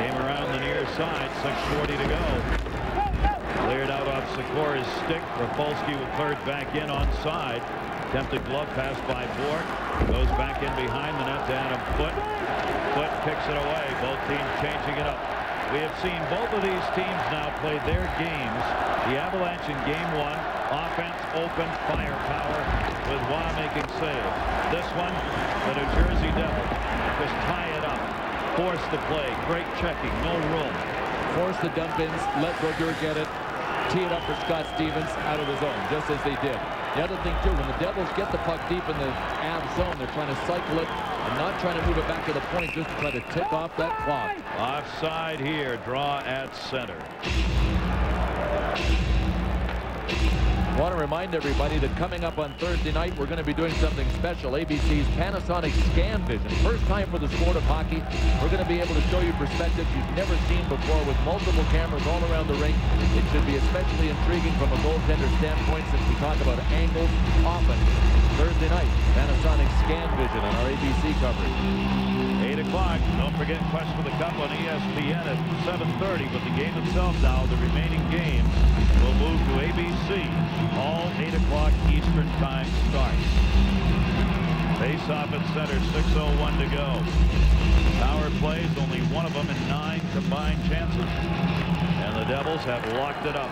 Came around the near side. 6:40 to go. Cleared out off Sikora's stick. Rapolsky was cleared back in onside. Attempted glove pass by Bourque. Goes back in behind the net to Adam Foote. Foote kicks it away. Both teams changing it up. We have seen both of these teams now play their games. The Avalanche in game 1. Offense, open, firepower, with Waugh making saves. This one, the New Jersey Devils just tie it up. Force the play. Great checking. No room. Force the dump-ins. Let Brodeur get it. Tee it up for Scott Stevens out of the zone, just as they did. The other thing, too, when the Devils get the puck deep in the Av zone, they're trying to cycle it and not trying to move it back to the point, just to try to tick off that clock. Offside here. Draw at center. I want to remind everybody that coming up on Thursday night, we're going to be doing something special. ABC's Panasonic Scan Vision. First time for the sport of hockey. We're going to be able to show you perspectives you've never seen before with multiple cameras all around the rink. It should be especially intriguing from a goaltender standpoint since we talk about angles often. Thursday night, Panasonic Scan Vision on our ABC coverage. 8 o'clock. Don't forget Quest for the Cup on ESPN at 7:30. But the game itself now, the remaining games, will move to ABC. All 8 o'clock Eastern Time starts. Face-off at center, 6:01 to go. Power plays, only one of them in 9 combined chances. And the Devils have locked it up.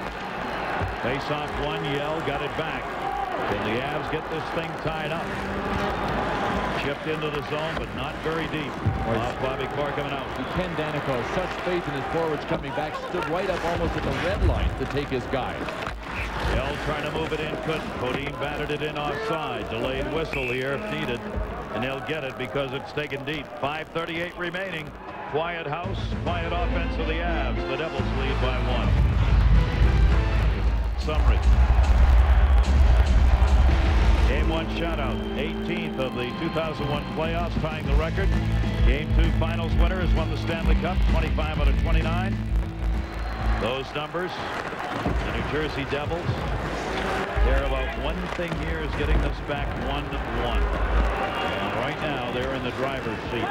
Face-off one, Yell got it back. And the Avs get this thing tied up. Chipped into the zone, but not very deep. Bobby Corr coming out. Ken Danico, such faith in his forwards coming back, stood right up almost at the red line to take his guy. Yell trying to move it in, couldn't. Bodine batted it in offside. Delayed whistle here if needed. And they'll get it because it's taken deep. 5:38 remaining. Quiet house, quiet offense of the Avs. The Devils lead by 1. Summary. Game 1 shutout, 18th of the 2001 playoffs, tying the record. Game 2 finals winner has won the Stanley Cup, 25 out of 29. Those numbers, the New Jersey Devils, they're about one thing here is getting this back 1-1. And right now, they're in the driver's seat.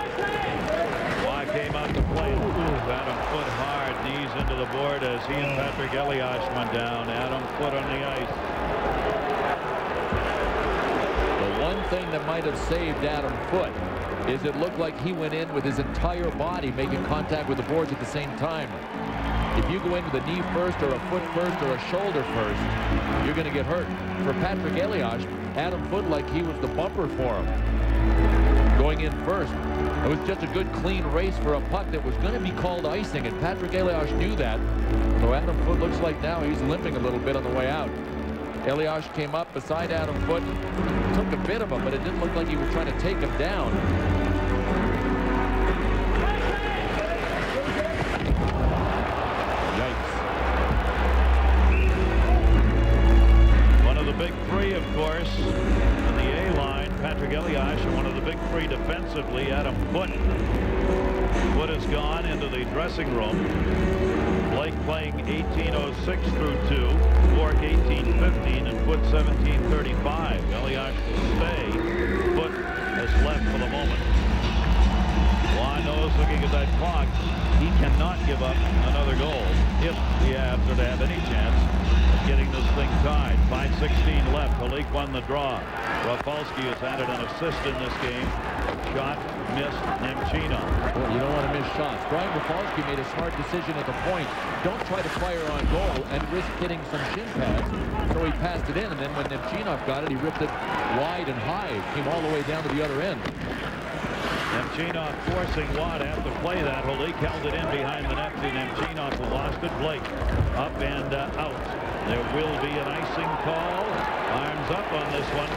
Why came out to play? Adam Foote hard, knees into the board as he and Patrick Elias went down. Adam Foote on the ice. One thing that might have saved Adam Foote is it looked like he went in with his entire body making contact with the boards at the same time. If you go in with a knee first or a foot first or a shoulder first, you're going to get hurt. For Patrick Elias, Adam Foote like he was the bumper for him. Going in first. It was just a good clean race for a puck that was going to be called icing, and Patrick Elias knew that. So Adam Foote looks like now he's limping a little bit on the way out. Elias came up beside Adam Foote, took a bit of him, but it didn't look like he was trying to take him down. Yikes. One of the big three, of course, in the A-line, Patrick Elias, and one of the big three defensively, Adam Foote. Foote has gone into the dressing room. Blake playing 18:06 through 2, Bork 18:15, and Foote 17:35. Elias will stay. Foote has left for the moment. Juan knows, looking at that clock, he cannot give up another goal if the Avs are to have any chance of getting this thing tied. 5:16 left. Halik won the draw. Rafalski has added an assist in this game. Shot missed. Nemchino. Well, you don't want to miss shots. Brian Rafalski made a smart decision at the point. Don't try to fire on goal and risk hitting some shin pads. So he passed it in, and then when Nemchinov got it, he ripped it wide and high. Came all the way down to the other end. Nemchinov forcing Watt to have to play that. Halik held it in behind the net. Nemchinov lost it. Blake up and out. There will be an icing call. Arms up on this one.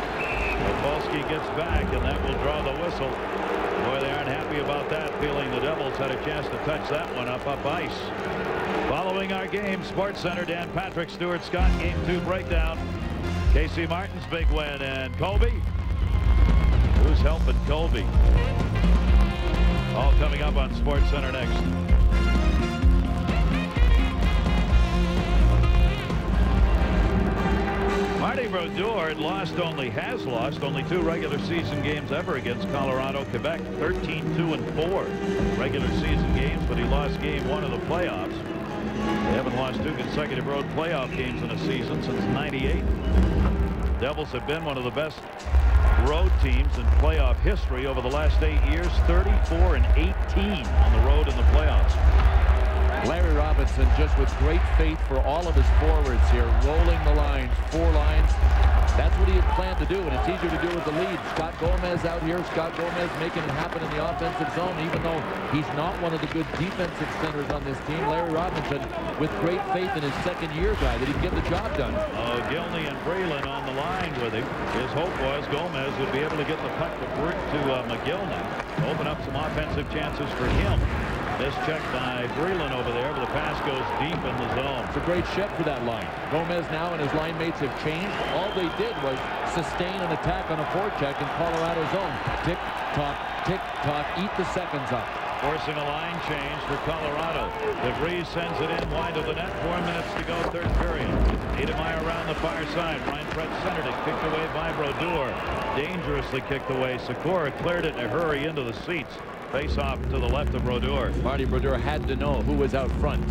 Rafalski gets back, and that will draw the whistle. Boy, they aren't happy about that, feeling the Devils had a chance to touch that one up ice. Following our game, Sports Center, Dan Patrick, Stuart Scott, Game 2 breakdown. Casey Martin's big win, and Colby. Who's helping Colby? All coming up on Sports Center next. Marty Brodeur has lost only 2 regular season games ever against Colorado, Quebec. 13-2-4 regular season games, but he lost game 1 of the playoffs. They haven't lost 2 consecutive road playoff games in a season since '98. Devils have been one of the best road teams in playoff history over the last 8 years. 34-18 on the road in the playoffs. Larry Robinson just with great faith for all of his forwards here, rolling the lines, 4 lines. That's what he had planned to do, and it's easier to do with the lead. Scott Gomez out here. Scott Gomez making it happen in the offensive zone, even though he's not one of the good defensive centers on this team. Larry Robinson with great faith in his second-year guy that he'd get the job done. Gilney and Breland on the line with him. His hope was Gomez would be able to get the puck to McGillney, open up some offensive chances for him. This check by Breland over there, but the pass goes deep in the zone. It's a great shift for that line. Gomez now and his line mates have changed. All they did was sustain an attack on a forecheck in Colorado's zone. Tick, tock, eat the seconds up. Forcing a line change for Colorado. DeVries sends it in wide of the net. 4 minutes to go, third period. Niedermeyer around the far side. Ryan Fred centered it, kicked away by Brodeur. Dangerously kicked away. Sikora cleared it in a hurry into the seats. Face off to the left of Brodeur. Marty Brodeur had to know who was out front. A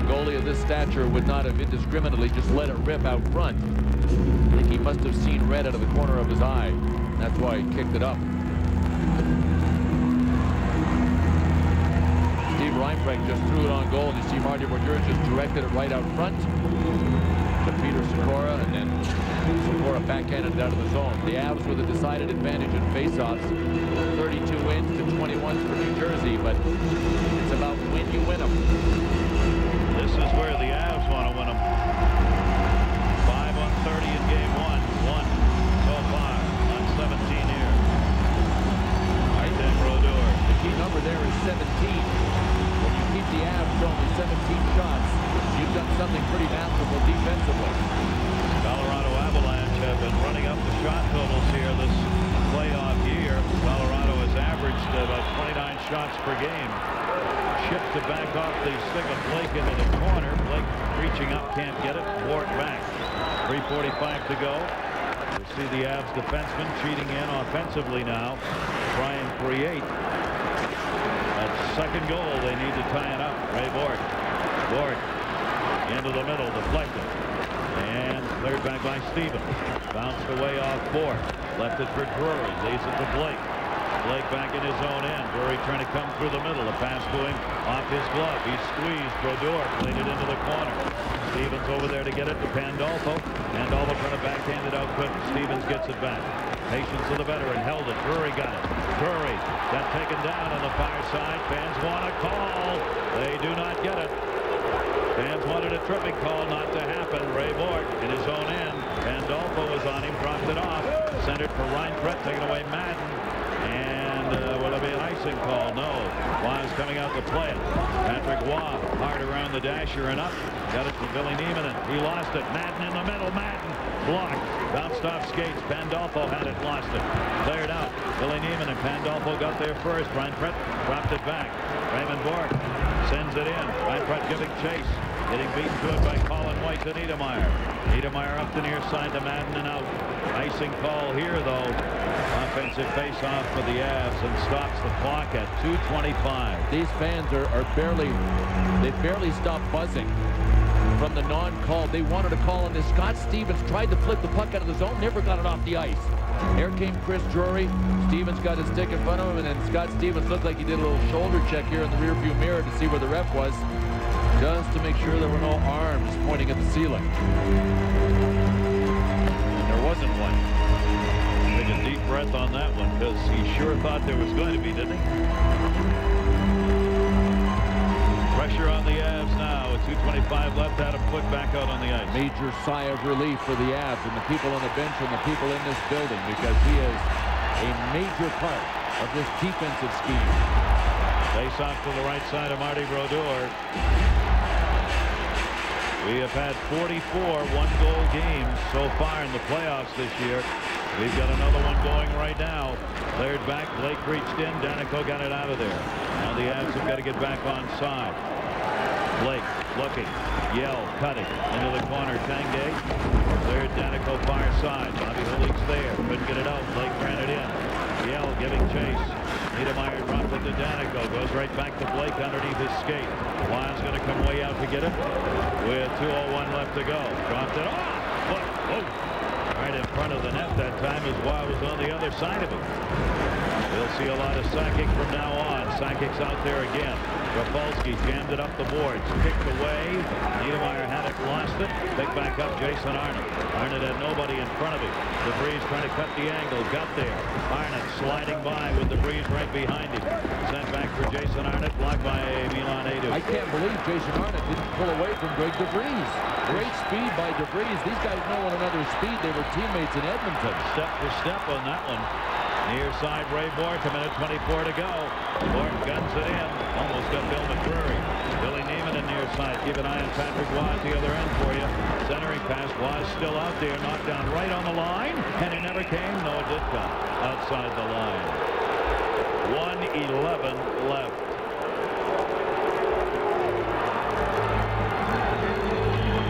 goalie of this stature would not have indiscriminately just let it rip out front. I think he must have seen red out of the corner of his eye. That's why he kicked it up. Steve Reinprecht just threw it on goal, and you see Marty Brodeur just directed it right out front to Peter Sikora, and then Sikora backhanded it out of the zone. The Avs with a decided advantage in faceoffs. 32 wins to 21 for New Jersey, but it's about when you win them. This is where the Avs want to win them. 5 on 30 in game 1. 1 so far on 17 here. Right then, Brodeur. The key number there is 17. When you keep the Avs to only 17 shots, you've done something pretty masterful defensively. Colorado Avalanche have been running up the shot totals here this playoff year. Colorado has averaged about 29 shots per game. Shift to back off the stick of Blake into the corner. Blake reaching up, can't get it. Ward back. 3:45 to go. You see the Avs defenseman cheating in offensively now. Try and create. That second goal, they need to tie it up. Ray Bourque. Bourque into the middle, deflected. And cleared back by Stevens. Bounced away off Bourque. Left it for Drury. Leaves it to Blake. Blake back in his own end. Drury trying to come through the middle. A pass to him off his glove. He squeezed. Brodeur played it into the corner. Stevens over there to get it to Pandolfo. Pandolfo trying to backhand it out quick. Stevens gets it back. Patience of the veteran. Held it. Drury got it. Drury got taken down on the far side. Fans want a call. They do not get it. Fans wanted a tripping call, not to happen. Ray Bourque in his own end. Pandolfo was on him, dropped it off. Centered for Reinprecht, taking away Madden. And will it be an icing call? No. Waugh coming out to play it. Patrick Waugh hard around the dasher and up. Got it to Billy Niemanen. He lost it. Madden in the middle. Madden blocked. Bounced off skates. Pandolfo had it, lost it. Cleared out. Billy Niemanen. Pandolfo got there first. Reinprecht dropped it back. Raymond Bourque sends it in. Reinprecht giving chase. Getting beaten to it by Colin White to Niedermeyer. Niedermeyer up the near side to Madden and out. Icing call here, though. Offensive face-off for the Avs and stops the clock at 2:25. These fans are barely stopped buzzing from the non-call. They wanted a call on this. Scott Stevens tried to flip the puck out of the zone, never got it off the ice. Here came Chris Drury. Stevens got his stick in front of him, and then Scott Stevens looked like he did a little shoulder check here in the rearview mirror to see where the ref was, just to make sure there were no arms pointing at the ceiling. And there wasn't one. Take a deep breath on that one, because he sure thought there was going to be, didn't he? Pressure on the Avs now. With 2:25 left, Adam Foote back out on the ice. Major sigh of relief for the Avs and the people on the bench and the people in this building, because he is a major part of this defensive scheme. Face off to the right side of Marty Brodeur. We have had 44 one-goal games so far in the playoffs this year. We've got another one going right now. Cleared back. Blake reached in. Danico got it out of there. Now the Avs have got to get back on side. Blake looking. Yell cutting into the corner. Tanguay. Cleared Danico far side. Bobby Hulik's there. Couldn't get it out. Blake ran it in. Yell giving chase. Niedermeyer dropped it to Danico. Goes right back to Blake underneath his skate. Waugh's going to come way out to get it. With 2:01 left to go. Dropped it off. Whoa. Right in front of the net that time as Waugh was on the other side of it. We'll see a lot of Sakic from now on. Sakic's out there again. Rafalski jammed it up the boards. Kicked away. Niedermeyer had it, lost it. Picked back up Jason Arnott. Arnott had nobody in front of him. DeVries trying to cut the angle. Got there. Arnott sliding by with DeVries right behind him. Sent back for Jason Arnott. Blocked by Milan Adu. I can't believe Jason Arnott didn't pull away from Greg DeVries. Great speed by DeVries. These guys know one another's speed. They were teammates in Edmonton. Step for step on that one. Near side, Ray Bourque, a minute 24 to go. Gordon guns it in. Almost got Bill McCreary. Billy Neiman in near side. Keep an eye on Patrick Waugh at the other end for you. Centering pass. Waugh still out there. Knocked down right on the line. And he never came. No, it did come outside the line. 1:11 left.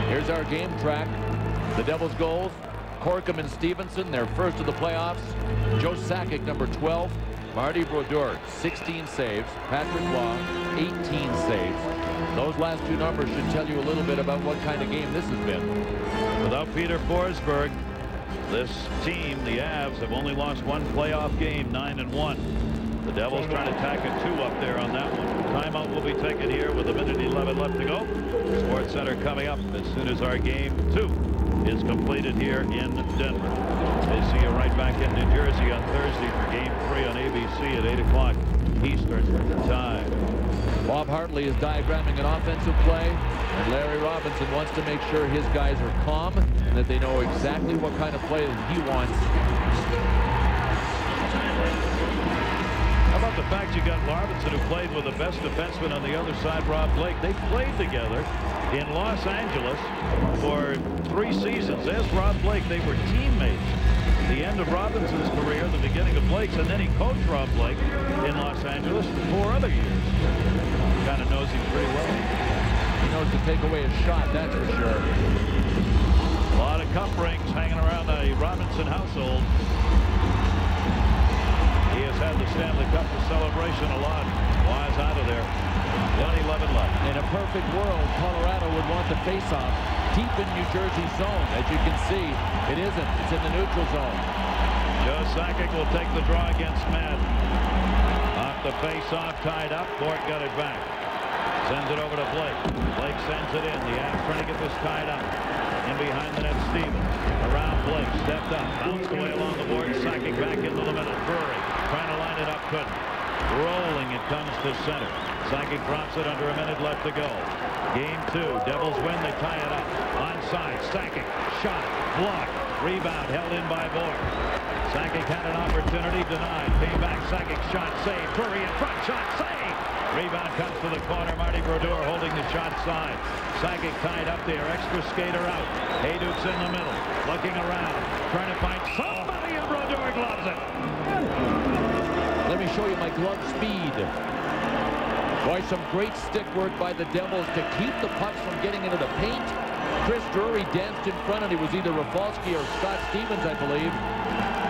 Here's our game track. The Devils goals. Corkum and Stevenson, their first of the playoffs. Joe Sakic, number 12. Marty Brodeur, 16 saves. Patrick Waugh, 18 saves. Those last two numbers should tell you a little bit about what kind of game this has been. Without Peter Forsberg, this team, the Avs, have only lost one playoff game, 9-1. The Devils trying to tack a 2 up there on that one. Timeout will be taken here with 1:11 left to go. Sports Center coming up as soon as our game 2 is completed here in Denver. They see you right back in New Jersey on Thursday for game 3 on ABC at 8 o'clock Eastern time. Bob Hartley is diagramming an offensive play, and Larry Robinson wants to make sure his guys are calm and that they know exactly what kind of play that he wants. How about the fact you got Robinson, who played with the best defenseman on the other side, Rob Blake? They played together in Los Angeles for 3 seasons. As Rob Blake, they were teammates. The end of Robinson's career, the beginning of Blake's, and then he coached Rob Blake in Los Angeles for 4 other years. Kind of knows him pretty well. He knows to take away a shot, that's for sure. A lot of cup rings hanging around the Robinson household. He has had the Stanley Cup for celebration a lot. Wise out of there. 1:11 left. In a perfect world, Colorado would want the face-off deep in New Jersey zone. As you can see, it isn't. It's in the neutral zone. Joe Sakic will take the draw against Madden. Off the face-off, tied up. Court got it back. Sends it over to Blake. Blake sends it in. The Avs trying to get this tied up. In behind the net, Stevens. Around Blake. Stepped up. Bounced away along the board. Sakic back into the middle. Drury trying to line it up. Couldn't. Rolling, it comes to center. Sakic drops it under a minute left to go. Game 2. Devils win. They tie it up. Onside. Sakic. Shot. Blocked. Rebound held in by Boyd. Sakic had an opportunity. Denied. Came back. Sakic shot. Save. Drury in front. Shot. Save. Rebound comes to the corner. Marty Brodeur holding the shot side. Sakic tied up there. Extra skater out. Hayduk's in the middle. Looking around. Trying to find somebody, and Brodeur gloves it. Let me show you my glove speed. Boy, some great stick work by the Devils to keep the pucks from getting into the paint. Chris Drury danced in front, and it was either Rafalski or Scott Stevens, I believe.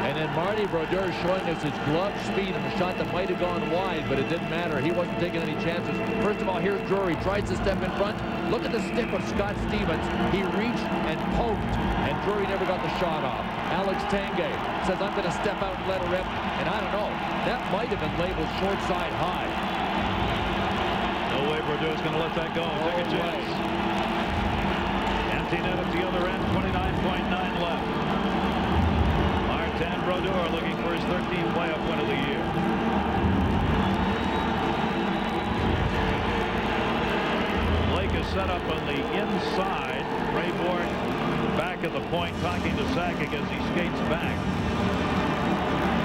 And then Marty Brodeur showing us his glove speed and a shot that might have gone wide, but it didn't matter. He wasn't taking any chances. First of all, here's Drury. Tries to step in front. Look at the stick of Scott Stevens. He reached and poked, and Drury never got the shot off. Alex Tanguay says, I'm going to step out and let her rip. And I don't know. That might have been labeled short side high. No way Brodeur's going to let that go. Take a chance. Empty net at the other end. 29.9 left. Martin Brodeur looking for his 13th playoff win of the year. Blake is set up on the inside. Ray Borg back at the point talking to Sakic as he skates back.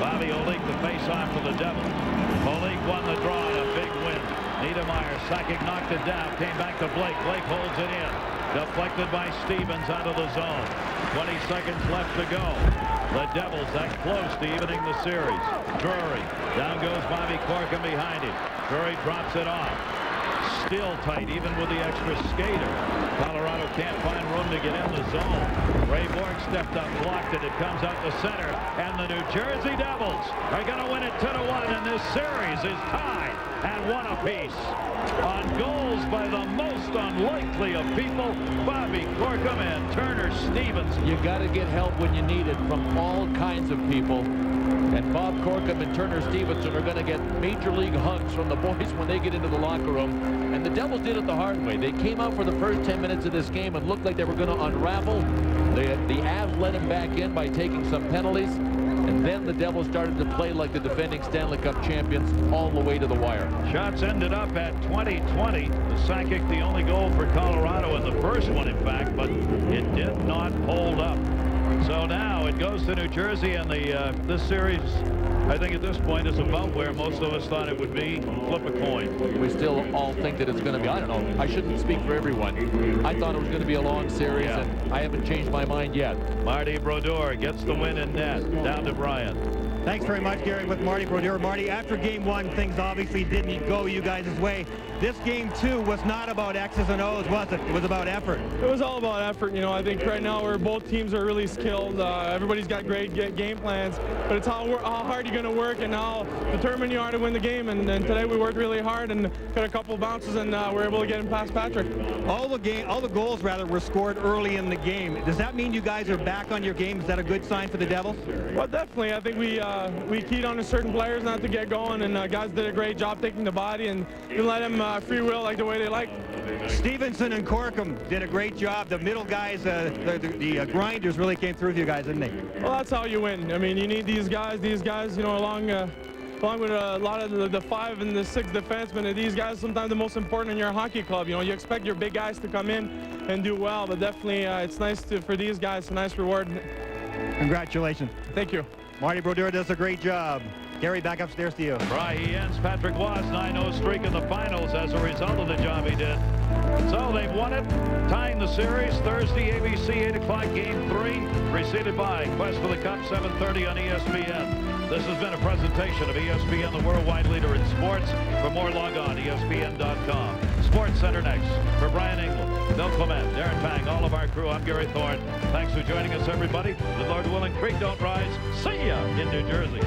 Bobby Olik the face-off for the Devils. Olik won the draw in a big win. Niedermeyer, Sakic knocked it down, came back to Blake. Blake holds it in. Deflected by Stevens out of the zone. 20 seconds left to go. The Devils that close to evening the series. Drury. Down goes Bobby Corkum behind him. Drury drops it off. Still tight even with the extra skater. Colorado can't find room to get in the zone. Ray Borg stepped up, blocked it. It comes out the center. And the New Jersey Devils are going to win it 2-1. And this series is tied at 1 apiece. On goals by the most unlikely of people, Bobby Corkum and Turner Stevens. You got to get help when you need it from all kinds of people. And Bob Corkum and Turner Stevenson are going to get major league hugs from the boys when they get into the locker room. And the Devils did it the hard way. They came out for the first 10 minutes of this game and looked like they were going to unravel. The Avs let them back in by taking some penalties. And then the Devils started to play like the defending Stanley Cup champions all the way to the wire. Shots ended up at 20-20. Sakic the only goal for Colorado in the first one, in fact, but it did not hold up. So now it goes to New Jersey, and this series I think at this point it's about where most of us thought it would be. Flip a coin. We still all think that it's going to be, I don't know, I shouldn't speak for everyone. I thought it was going to be a long series, and I haven't changed my mind yet. Marty Brodeur gets the win in net. Down to Brian. Thanks very much, Gary, with Marty Brodeur. Marty, after game one, things obviously didn't go you guys' way. This game two was not about X's and O's, was it? It was about effort. It was all about effort. You know, I think right now both teams are really skilled. Everybody's got great game plans, but it's how hard you're going to work and how determined you are to win the game. And today we worked really hard and got a couple of bounces, and we're able to get him past Patrick. All the goals were scored early in the game. Does that mean you guys are back on your game? Is that a good sign for the Devils? Well, definitely. I think we keyed on to certain players not to get going, and guys did a great job taking the body and didn't let them free will like the way they like. Stevenson and Corkum did a great job. The middle guys, the grinders really came through with you guys, didn't they? Well, that's how you win. I mean, you need these guys, you know, along with a lot of the 5 and the 6 defensemen, and these guys sometimes the most important in your hockey club. You know, you expect your big guys to come in and do well, but definitely it's nice for these guys. It's a nice reward. Congratulations. Thank you. Marty Brodeur does a great job. Gary, back upstairs to you. Right, he ends Patrick Roy's 9-0 streak in the finals as a result of the job he did. So they've won it, tying the series. Thursday, ABC, 8 o'clock, Game 3, preceded by Quest for the Cup, 7:30 on ESPN. This has been a presentation of ESPN, the worldwide leader in sports. For more, log on, ESPN.com. Sports Center next. For Brian England, Bill Clement, Darren Pang, all of our crew, I'm Gary Thorne. Thanks for joining us, everybody. The Lord willing, creek don't rise. See ya in New Jersey.